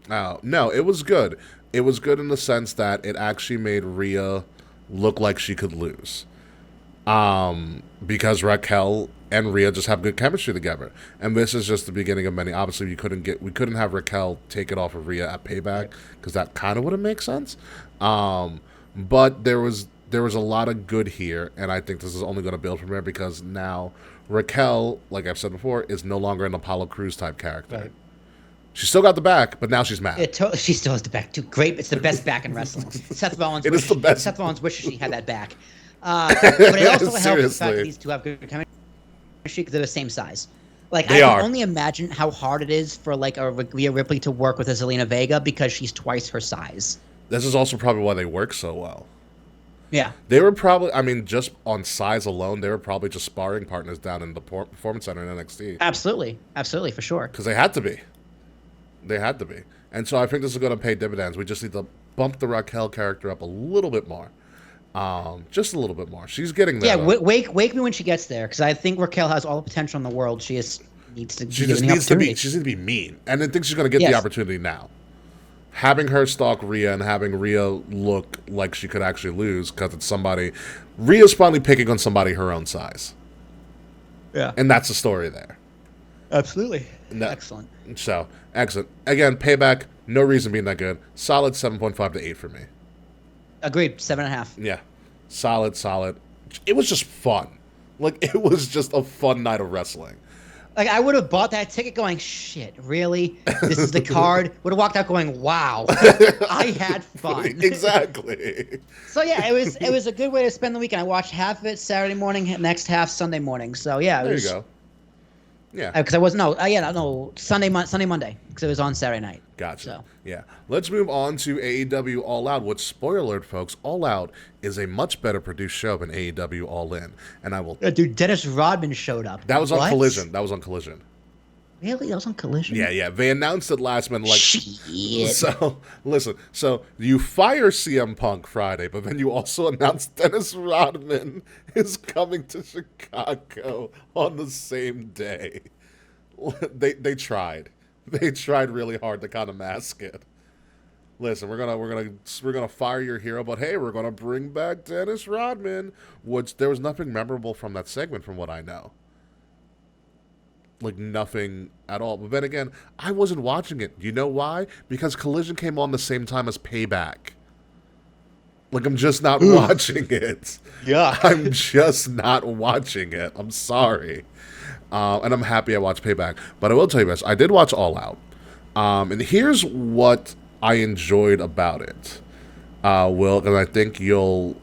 No, it was good. It was good in the sense that it actually made Rhea look like she could lose. Because Raquel and Rhea just have good chemistry together. And this is just the beginning of many. Obviously, we couldn't have Raquel take it off of Rhea at Payback because that kind of wouldn't make sense. But there was a lot of good here, and I think this is only going to build from there because now Raquel, like I've said before, is no longer an Apollo Crews type character. Right. She still got the back, but now she's mad. She still has the back too. Great, it's the best back in wrestling. Seth Rollins. Seth Rollins wishes she had that back. But it also helps the fact that these two have good chemistry because they're the same size. Like I can only imagine how hard it is for like a Rhea Ripley to work with a Zelina Vega because she's twice her size. This is also probably why they work so well. Yeah. They were probably, just on size alone, they were probably just sparring partners down in the Performance Center in NXT. Absolutely, for sure. Because they had to be. And so I think this is going to pay dividends. We just need to bump the Raquel character up a little bit more. Just a little bit more. She's getting there. Yeah, wake me when she gets there, because I think Raquel has all the potential in the world. She just needs to be mean. And I think she's going to get the opportunity now. Having her stalk Rhea and having Rhea look like she could actually lose because it's somebody. Rhea's finally picking on somebody her own size. Yeah. And that's the story there. Absolutely. Excellent. So, excellent. Again, Payback, no reason being that good. Solid 7.5 to 8 for me. Agreed. 7.5. Yeah. Solid. It was just fun. Like, it was just a fun night of wrestling. Like, I would have bought that ticket going, shit, really? This is the card? Would have walked out going, wow, I had fun. Exactly. So, yeah, it was a good way to spend the weekend. I watched half of it Saturday morning, next half Sunday morning. So, yeah. There you go. Yeah. Because I was, Sunday, Monday, because it was on Saturday night. Gotcha. So. Yeah. Let's move on to AEW All Out, which, spoiler alert, folks, All Out is a much better produced show than AEW All In. And I will... Dude, Dennis Rodman showed up. That was on Collision. Really? That was on Collision? Yeah. They announced it last minute. Like, shit. So, listen. So, you fire CM Punk Friday, but then you also announced Dennis Rodman is coming to Chicago on the same day. They tried. They tried really hard to kind of mask it. Listen, we're gonna fire your hero, but hey, we're gonna bring back Dennis Rodman. Which there was nothing memorable from that segment, from what I know. Like, nothing at all. But then again, I wasn't watching it. You know why? Because Collision came on the same time as Payback. Like, I'm just not watching it. Yeah. I'm just not watching it. I'm sorry. And I'm happy I watched Payback. But I will tell you this. I did watch All Out. And here's what I enjoyed about it. Will, and I think you'll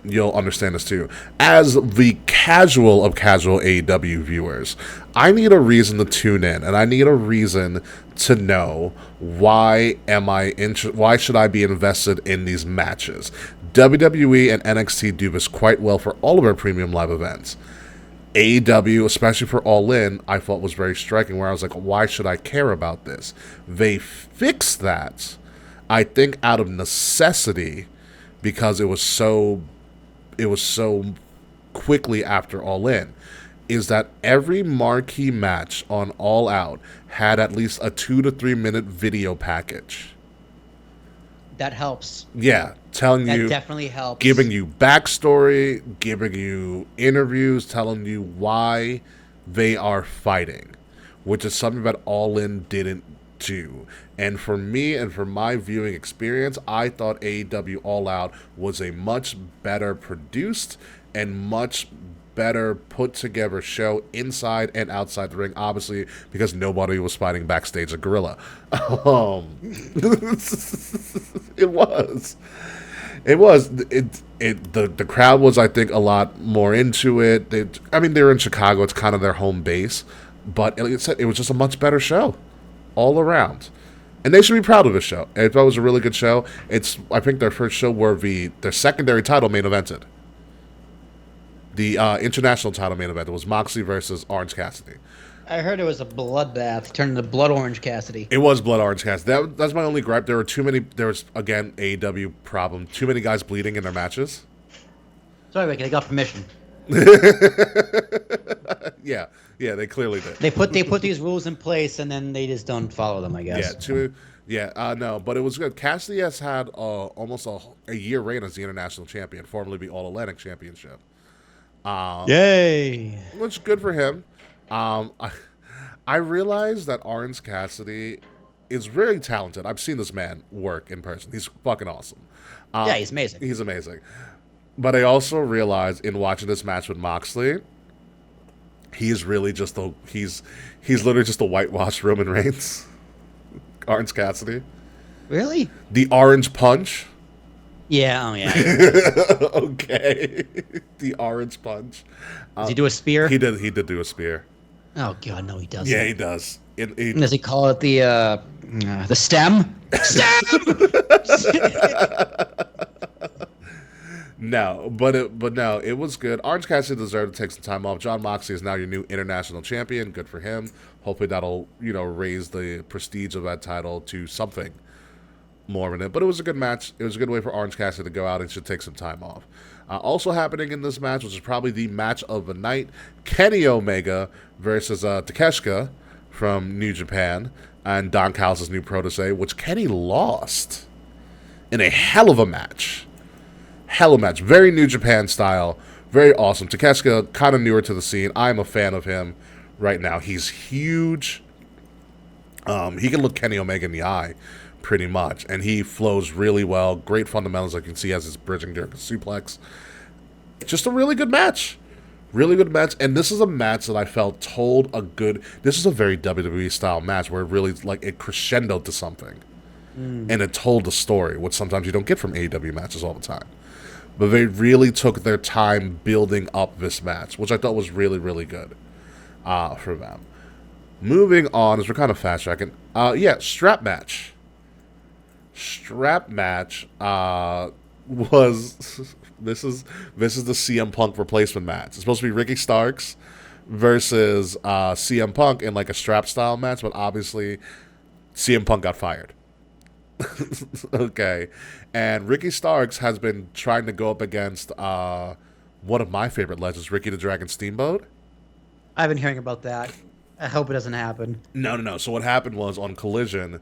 understand this too. As the casual of casual AEW viewers, I need a reason to tune in, and I need a reason to know why should I be invested in these matches. WWE and NXT do this quite well for all of our premium live events. AEW, especially for All In, I thought was very striking, where I was like, why should I care about this? They fixed that, I think, out of necessity, because it was so quickly after All In, is that every marquee match on All Out had at least a 2 to 3 minute video package. That helps. Yeah, telling you, that definitely helps. Giving you backstory, giving you interviews, telling you why they are fighting, which is something that All In didn't do. And for me, and for my viewing experience, I thought AEW All Out was a much better produced and much better put together show inside and outside the ring, obviously because nobody was fighting backstage a gorilla. It was the crowd was, I think, a lot more into it. They're in Chicago, it's kind of their home base, but like I said, it was just a much better show all around. And they should be proud of this show. I thought it was a really good show. It's, I think, their first show where their secondary title main evented. The international title main event. It was Moxley versus Orange Cassidy. I heard it was a bloodbath turned into Blood Orange Cassidy. It was Blood Orange Cassidy. That's my only gripe. There was, again, AEW problem. Too many guys bleeding in their matches. Sorry, Ricky, they got permission. Yeah, they clearly did. They put these rules in place, and then they just don't follow them, I guess. No, but it was good. Cassidy has had almost a year reign as the international champion, formerly the All Atlantic Championship. Yay! Which is good for him. I realized that Orange Cassidy is very talented. I've seen this man work in person. He's fucking awesome. Yeah, he's amazing. He's amazing. But I also realized in watching this match with Moxley, he's really just he's literally just a whitewashed Roman Reigns. Orange Cassidy. Really? The Orange Punch. Yeah, oh yeah. Okay. The Orange Punch. Does he do a spear? He did do a spear. Oh god, no, he doesn't. Yeah, he does. Does he call it the stem? Stem. No, but it was good. Orange Cassidy deserved to take some time off. Jon Moxley is now your new international champion. Good for him. Hopefully that'll, raise the prestige of that title to something more than it. But it was a good match. It was a good way for Orange Cassidy to go out and should take some time off. Also happening in this match, which is probably the match of the night, Kenny Omega versus Tokeshka from New Japan and Don Callis' new protege, which Kenny lost in a hell of a match. Very New Japan style. Very awesome. Tokeshka, kind of newer to the scene. I'm a fan of him right now. He's huge. He can look Kenny Omega in the eye, pretty much. And he flows really well. Great fundamentals. Like you can see, he has his bridging during a suplex. Just a really good match. Really good match, and this is a match that I felt told a good... This is a very WWE-style match where it really, like, it crescendoed to something. And it told a story, which sometimes you don't get from AEW matches all the time. But they really took their time building up this match, which I thought was really, really good for them. Moving on, as we're kind of fast-tracking, strap match. Strap match was... This is the CM Punk replacement match. It's supposed to be Ricky Starks versus CM Punk in like a strap style match, but obviously CM Punk got fired. Okay, and Ricky Starks has been trying to go up against one of my favorite legends, Ricky the Dragon Steamboat. I've been hearing about that. I hope it doesn't happen. No. So what happened was on Collision,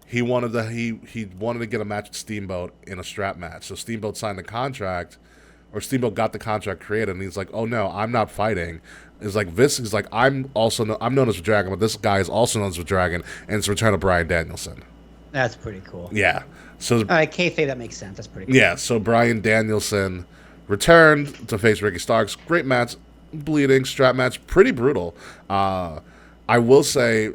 he wanted to get a match with Steamboat in a strap match. So Steamboat signed the contract, or Steamboat got the contract created, and he's like, "Oh no, I'm not fighting." It's like this. He's like, I'm known as the Dragon, but this guy is also known as the Dragon, and it's the return of Bryan Danielson. That's pretty cool. Yeah. So all right, kayfabe, that makes sense. That's pretty cool. Yeah. So Bryan Danielson returned to face Ricky Starks. Great match, bleeding strap match, pretty brutal. I will say,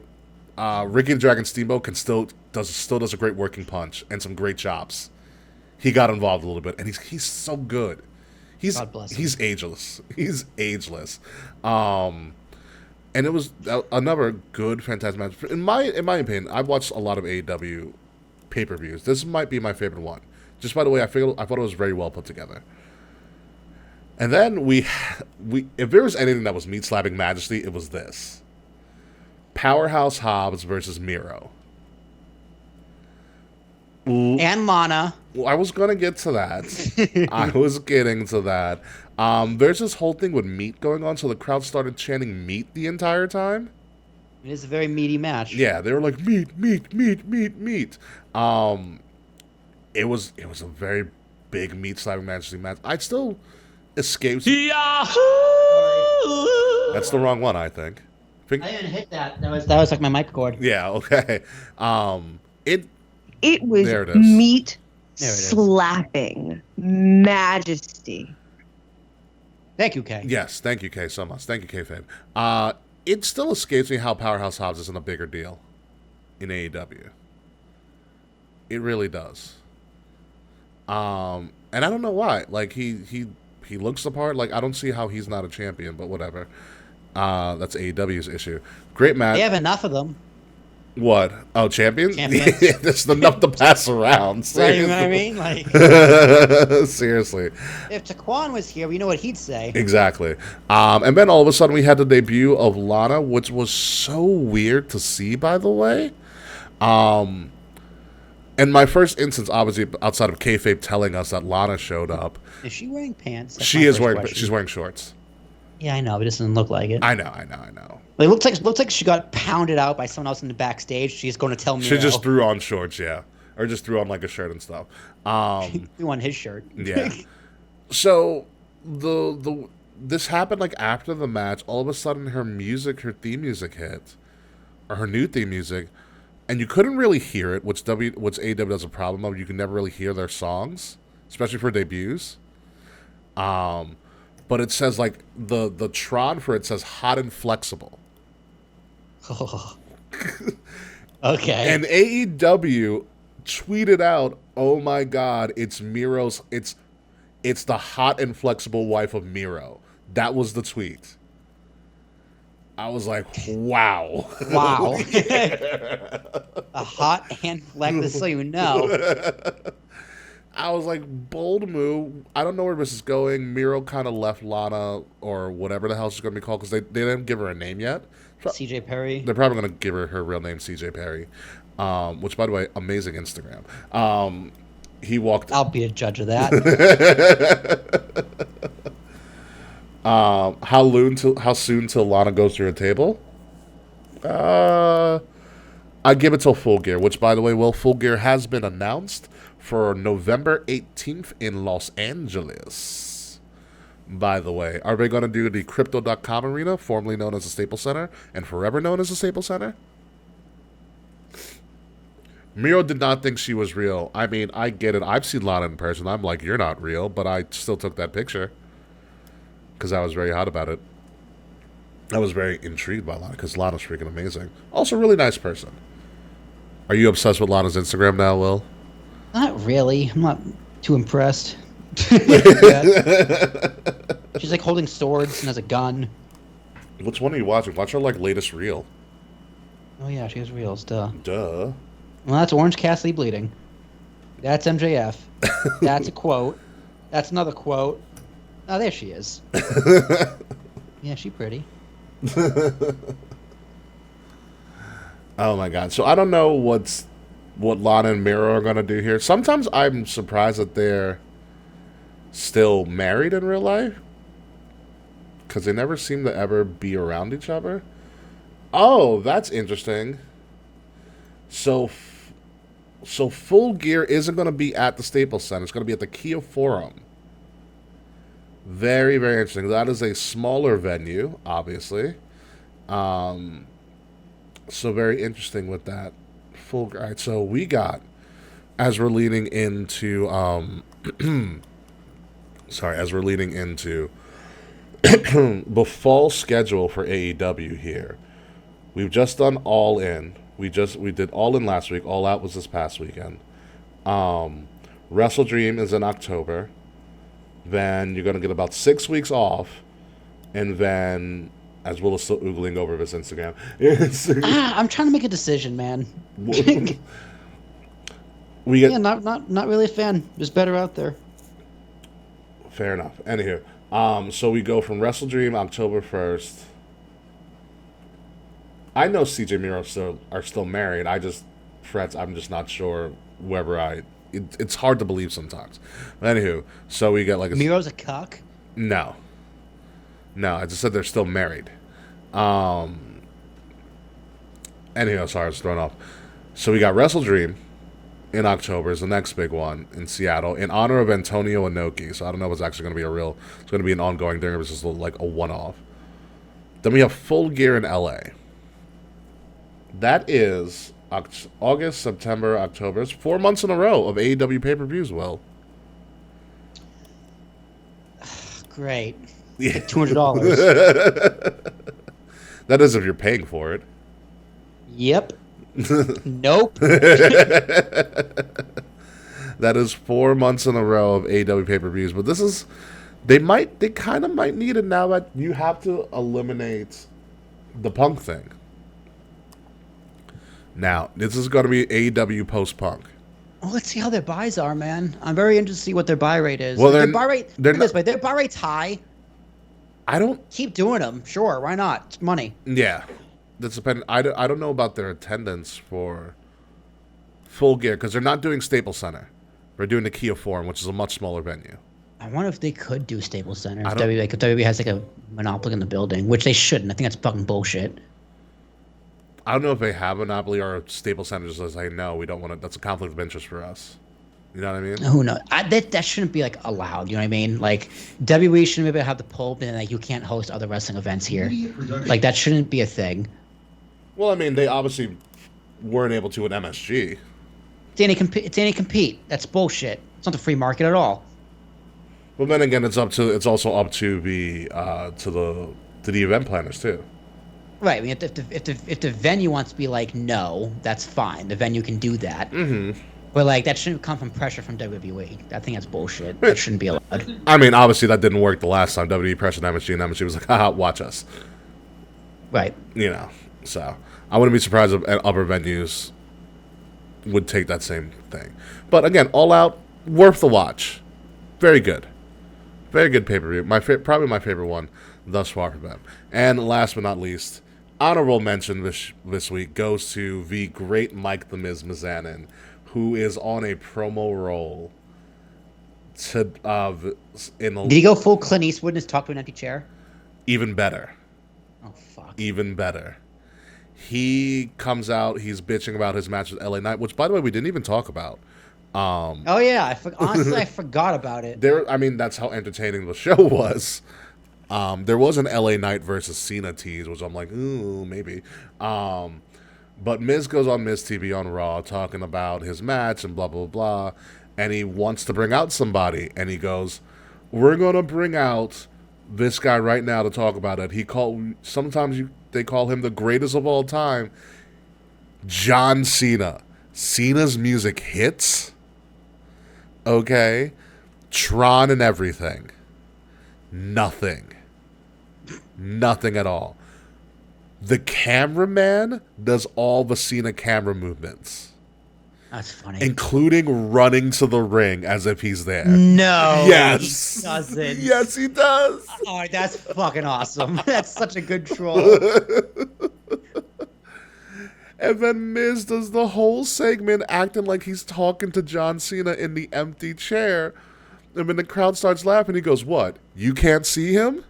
Ricky the Dragon Steamboat still does a great working punch and some great chops. He got involved a little bit, and he's so good. God bless him. He's ageless. He's ageless. And it was another good, fantastic match. In my opinion, I've watched a lot of AEW pay-per-views. This might be my favorite one. Just by the way, I thought it was very well put together. And then we if there was anything that was meat-slapping majesty, it was this. Powerhouse Hobbs versus Miro. And Lana. Well, I was going to get to that. I was getting to that. There's this whole thing with meat going on, so the crowd started chanting meat the entire time. It is a very meaty match. Yeah, they were like, meat, meat, meat, meat, meat. It was a very big meat-slapping match. I still escaped. Yahoo! That's the wrong one, I think. I didn't hit that. That was like my mic cord. Yeah, okay. It was there it is. meat There it is. slapping majesty. Thank you, Kay. Yes, thank you, Kay, so much. Thank you, Kayfabe. It still escapes me how Powerhouse Hobbs isn't a bigger deal in AEW. It really does. And I don't know why. Like, he looks the part. Like, I don't see how he's not a champion, but whatever. That's AEW's issue. Great match. They have enough of them. What? Oh, champions? Champions. There's enough to pass around. Right, you know what I mean? Like, seriously. if Taquan was here, we know what he'd say. Exactly. And then all of a sudden we had the debut of Lana, which was so weird to see, by the way. And my first instance, obviously, outside of kayfabe telling us that Lana showed up. Is she wearing pants? That's She my is first wearing. question. She's wearing shorts. Yeah, I know, but it doesn't look like it. I know. It looks like she got pounded out by someone else in the backstage. She's going to tell Miro. She just threw on shorts, yeah, or just threw on like a shirt and stuff. threw on his shirt. Yeah. So this happened like after the match. All of a sudden, her theme music hit, or her new theme music, and you couldn't really hear it, which AEW has a problem of. You can never really hear their songs, especially for debuts. But it says like the Tron for it says hot and flexible. Okay. And AEW tweeted out, "Oh my God, it's Miro's. It's the hot and flexible wife of Miro." That was the tweet. I was like, "Wow, Wow." A hot and flexible, so you know. I was like, bold move. I don't know where this is going. Miro kind of left Lana, or whatever the hell she's going to be called, because they didn't give her a name yet. CJ Perry. They're probably going to give her real name, CJ Perry, which, by the way, amazing Instagram. He walked... I'll be a judge of that. How soon till Lana goes through a table? I give it till Full Gear, which, by the way, Full Gear has been announced for November 18th in Los Angeles. By the way, are they going to do the Crypto.com arena, formerly known as the Staples Center, and forever known as the Staples Center? Miro did not think she was real. I mean, I get it. I've seen Lana in person. I'm like, you're not real, but I still took that picture. because I was very hot about it. I was very intrigued by Lana because Lana's freaking amazing. Also, really nice person. Are you obsessed with Lana's Instagram now, Will? Not really. I'm not too impressed. Yeah. She's like holding swords and has a gun. Which one are you watching? Watch her like latest reel. Oh yeah, she has reels. Duh. Duh. Well, that's Orange Cassidy bleeding. That's MJF. That's a quote. That's another quote. Oh, there she is. Yeah, she pretty. Oh my god. So I don't know what Lana and Miro are going to do here. Sometimes I'm surprised that they're still married in real life, because they never seem to ever be around each other. Oh, that's interesting. So Full Gear isn't going to be at the Staples Center. It's going to be at the Kia Forum. Very, very interesting. That is a smaller venue, obviously. So very interesting with that. All right, so we got, as we're leading into, as we're leading into the fall schedule for AEW here. We've just done All In. We did All In last week. All Out was this past weekend. Wrestle Dream is in October. Then you're going to get about 6 weeks off. And then, as Will is still oogling over his Instagram. I'm trying to make a decision, man. We get, yeah, not really a fan. There's better out there. Fair enough. Anywho, so we go from Wrestle Dream October 1st. I know CJ Miro are still married. I'm just not sure whether it's hard to believe sometimes. But anywho, so we get like Miro's a cuck? No, I just said they're still married. Anyhow, sorry, I was thrown off. So we got Wrestle Dream in October is the next big one in Seattle in honor of Antonio Inoki. So I don't know if it's actually going to be it's going to be an ongoing thing or it's just like a one-off. Then we have Full Gear in LA. That is August, September, October. It's 4 months in a row of AEW pay-per-views, Will. Great. Yeah. Like $200. That is if you're paying for it. Yep. Nope. That is 4 months in a row of AEW pay-per-views. But this is... They kind of might need it now that you have to eliminate the Punk thing. Now, this is going to be AEW post-Punk. Well, let's see how their buys are, man. I'm very interested to see what their buy rate is. Well, their buy rate, this way, their buy rate's high. I don't... Keep doing them. Sure, why not? It's money. Yeah. That's dependent. I don't know about their attendance for Full Gear, because they're not doing Staples Center. They're doing the Kia Forum, which is a much smaller venue. I wonder if they could do Staples Center. If WWE has like a monopoly in the building, which they shouldn't. I think that's fucking bullshit. I don't know if they have a monopoly or Staples Center just says, hey, no, we don't want to. That's a conflict of interest for us. You know what I mean? Who knows? That shouldn't be like allowed. You know what I mean? Like WWE shouldn't be able to have the Pope and like you can't host other wrestling events here. Like that shouldn't be a thing. Well, I mean, they obviously weren't able to at MSG. It's anti-compete. That's bullshit. It's not the free market at all. But then again, it's also up to the event planners too. Right. I mean, if the venue wants to be like, no, that's fine. The venue can do that. Mm-hmm. But like, that shouldn't come from pressure from WWE. I think that's bullshit. That shouldn't be allowed. I mean, obviously that didn't work the last time. WWE pressured MSG, and MSG was like, haha, watch us. Right. You know, so I wouldn't be surprised if other venues would take that same thing. But again, All Out, worth the watch. Very good. Very good pay-per-view. Probably my favorite one thus far for them. And last but not least, honorable mention this week goes to the great Mike the Miz Mizanin, who is on a promo roll. Did he go full Clint Eastwood and just talk to an empty chair? Even better. Oh fuck. Even better. He comes out. He's bitching about his match with LA Knight, which, by the way, we didn't even talk about. Oh yeah, honestly, I forgot about it. That's how entertaining the show was. There was an LA Knight versus Cena tease, which I'm like, ooh, maybe. But Miz goes on Miz TV on Raw talking about his match and blah, blah, blah. And he wants to bring out somebody. And he goes, we're going to bring out this guy right now to talk about it. They call him the greatest of all time. John Cena. Cena's music hits. Okay. Tron and everything. Nothing at all. The cameraman does all the Cena camera movements. That's funny. Including running to the ring as if he's there. No. Yes. He doesn't. Yes, he does. Oh, that's fucking awesome. That's such a good troll. And then Miz does the whole segment acting like he's talking to John Cena in the empty chair. And when the crowd starts laughing, he goes, "What? You can't see him?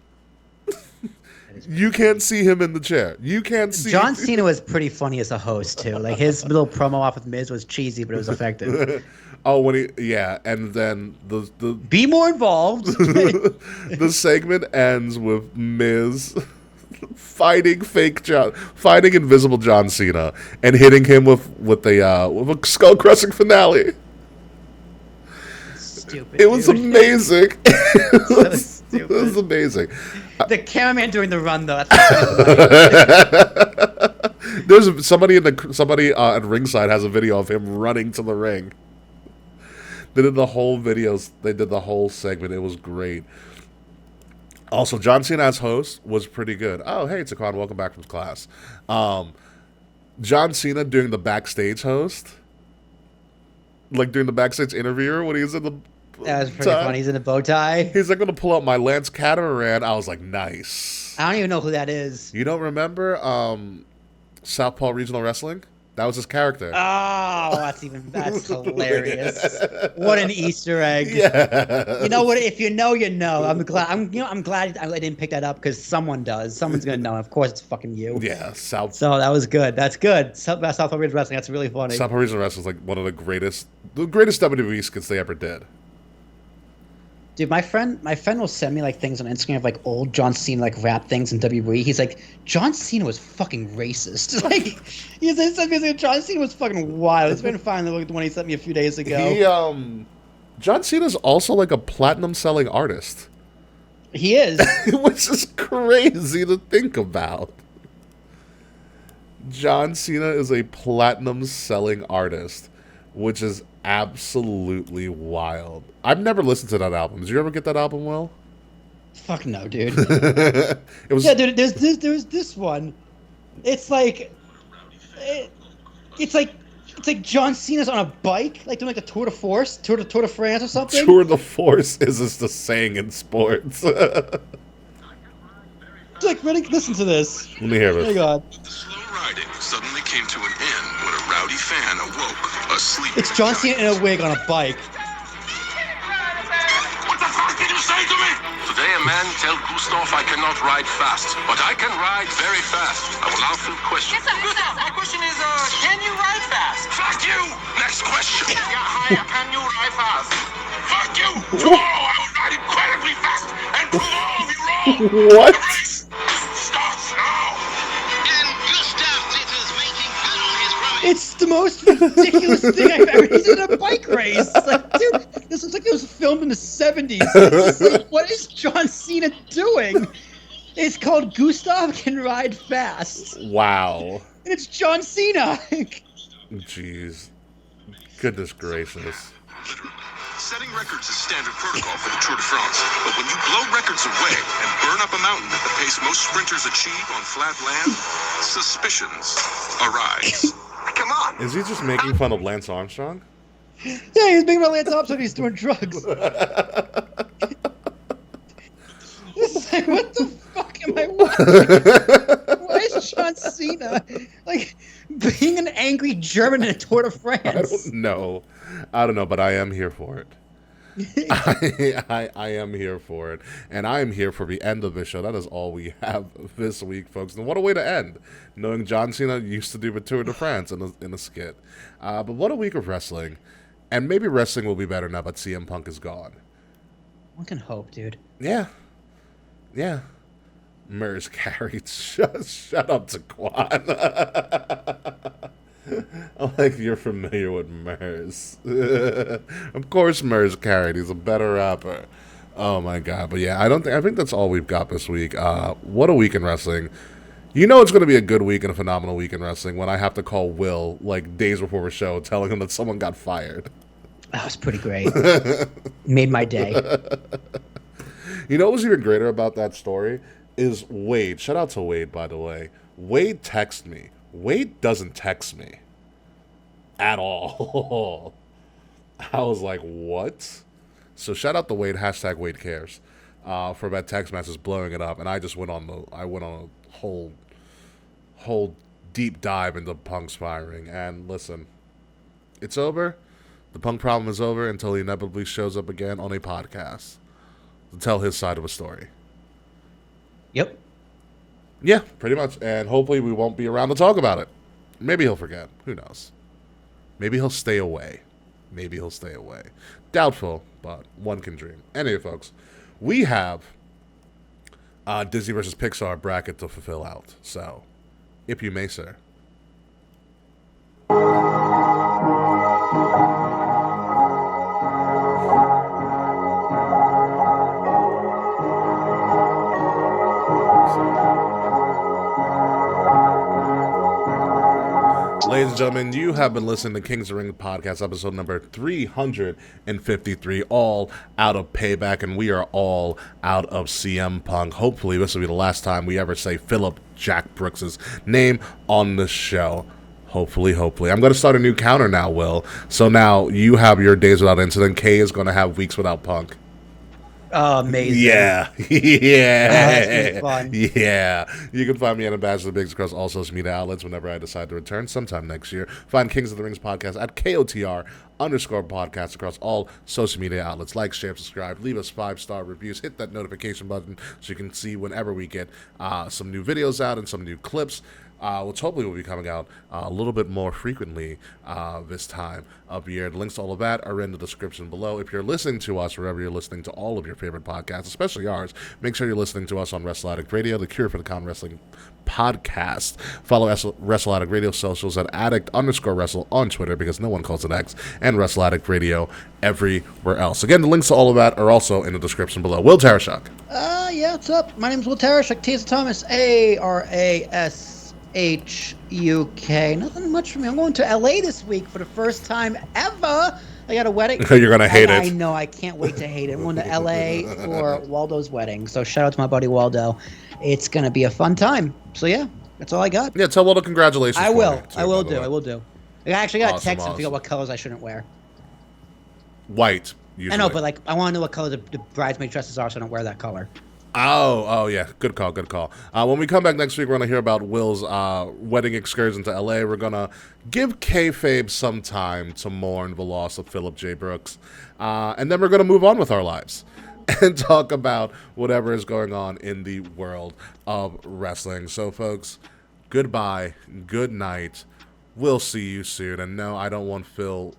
You can't see him in the chair. You can't see." John Cena was pretty funny as a host too. Like his little promo off with Miz was cheesy, but it was effective. Oh, and then the Be more involved. the segment ends with Miz fighting invisible John Cena and hitting him with a skull crushing finale. Stupid. It was amazing. Stupid. It was amazing. The cameraman doing the run though. There's somebody at ringside has a video of him running to the ring. They did the whole videos. They did the whole segment. It was great. Also, John Cena as host was pretty good. Oh, hey, Taquan, welcome back from class. John Cena doing the backstage host, like doing the backstage interviewer when he was in the. That was pretty funny. He's in a bow tie. He's like, going to pull out my Lance Catamaran. I was like, nice. I don't even know who that is. You don't remember Southpaw Regional Wrestling? That was his character. Oh, that's hilarious. What an Easter egg. Yeah. You know what? If you know, you know. I'm glad I didn't pick that up because someone does. Someone's gonna know. Of course, it's fucking you. Yeah, So that was good. That's good. Southpaw Regional Wrestling. That's really funny. Southpaw Regional Wrestling is like one of the greatest WWE skits they ever did. Dude, my friend will send me like things on Instagram of like old John Cena like rap things in WWE. He's like, John Cena was fucking racist. Like, he said like, John Cena was fucking wild. It's been fine. Look at the one he sent me a few days ago. John Cena's also like a platinum selling artist. He is, which is crazy to think about. John Cena is a platinum selling artist, which is absolutely wild. I've never listened to that album. Did you ever get that album, Will? Fuck no, dude. It was. Yeah, dude. There's this one. It's like John Cena's on a bike, like doing like a Tour de France or something. Tour de Force is just a saying in sports. Like, ready? Listen to this. Let me hear this. Hang on. The slow riding suddenly came to an end when a rowdy fan awoke, asleep. It's John Cena in a wig on a bike. What the fuck did you say to me? Today a man tell Gustav I cannot ride fast, but I can ride very fast. I will answer the question. Yes, sir. Gustav, my question is, can you ride fast? Fuck you! Next question. Yeah, hi, can you ride fast? Fuck you! Tomorrow I will ride incredibly fast and prove all of you wrong. What? The race starts now. And Gustav Glitters making good on his promise. It's the most ridiculous thing I've ever. He's in a bike race. It's like, dude, this looks like it was filmed in the 70s. It's like, what is John Cena doing? It's called Gustav Can Ride Fast. Wow. And it's John Cena. Jeez. Goodness gracious. Literally. Setting records is standard protocol for the Tour de France, but when you blow records away and burn up a mountain at the pace most sprinters achieve on flat land, suspicions arise. Come on. Is he just making fun of Lance Armstrong? Yeah, he's making my Lance Armstrong. He's doing drugs. It's like, what the fuck am I watching? Why is John Cena like being an angry German in a Tour de France? I don't know, but I am here for it. I am here for it, and I am here for the end of this show. That is all we have this week, folks. And what a way to end, knowing John Cena used to do the Tour de France in a skit. But what a week of wrestling, and maybe wrestling will be better now that CM Punk is gone. One can hope, dude. Yeah. Miz carried. Shut up, Taquan. I'm like, you're familiar with Miz. Of course Miz carried. He's a better rapper. Oh my god! But yeah, I think that's all we've got this week. What a week in wrestling! You know it's going to be a good week and a phenomenal week in wrestling when I have to call Will like days before a show, telling him that someone got fired. That was pretty great. Made my day. You know what was even greater about that story is Wade. Shout out to Wade, by the way. Wade texted me. Wade doesn't text me at all. I was like, what? So shout out to Wade, hashtag Wade cares, for that text message blowing it up, and I just went on a whole deep dive into Punk's firing. And listen, it's over. The Punk problem is over until he inevitably shows up again on a podcast to tell his side of a story. Yep. Yeah, pretty much. And hopefully we won't be around to talk about it. Maybe he'll forget. Who knows? Maybe he'll stay away. Doubtful, but one can dream. Anyway, folks, we have Disney versus Pixar bracket to fulfill out. So, if you may, sir. Ladies and gentlemen, you have been listening to Kings of the Ring podcast, episode number 353, all out of Payback, and we are all out of CM Punk. Hopefully, this will be the last time we ever say Philip Jack Brooks' name on the show. Hopefully. I'm going to start a new counter now, Will. So now you have your days without incident. Kay is going to have weeks without Punk. Oh, amazing. Yeah. That's fun. Yeah. You can find me at Ambassador Biggs across all social media outlets whenever I decide to return sometime next year. Find Kings of the Rings podcast at KOTR_podcast across all social media outlets. Like, share, subscribe, leave us 5-star reviews, hit that notification button so you can see whenever we get some new videos out and some new clips. Which hopefully will be coming out a little bit more frequently this time of year. The links to all of that are in the description below. If you're listening to us, wherever you're listening to all of your favorite podcasts, especially ours, make sure you're listening to us on Wrestle Addict Radio, the cure for the common wrestling podcast. Follow Wrestle Addict Radio socials at addict_wrestle on Twitter, because no one calls it X, and Wrestle Addict Radio everywhere else. Again, the links to all of that are also in the description below. Will Tarashuk. Yeah, what's up? My name's Will Tarashuk, T.S. Thomas, ARASHUK. Nothing much for me. I'm going to LA this week for the first time ever. I got a wedding. You're going to hate it. I know. I can't wait to hate it. I'm going to LA for Waldo's wedding. So shout out to my buddy Waldo. It's going to be a fun time. So yeah, that's all I got. Yeah, tell Waldo congratulations. I will do. I actually got a text Awesome. and figure out what colors I shouldn't wear. White, usually. I know, but like I want to know what color the bridesmaid dresses are so I don't wear that color. Oh, yeah. Good call. When we come back next week, we're going to hear about Will's wedding excursion to L.A. We're going to give kayfabe some time to mourn the loss of Philip J. Brooks. And then we're going to move on with our lives and talk about whatever is going on in the world of wrestling. So, folks, goodbye. Good night. We'll see you soon. And no, I don't want Phil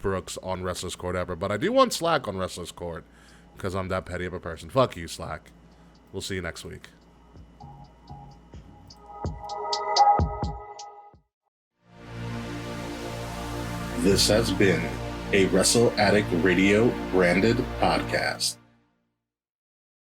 Brooks on Wrestler's Court ever, but I do want Slack on Wrestler's Court because I'm that petty of a person. Fuck you, Slack. We'll see you next week. This has been a Wrestle Addict Radio branded podcast.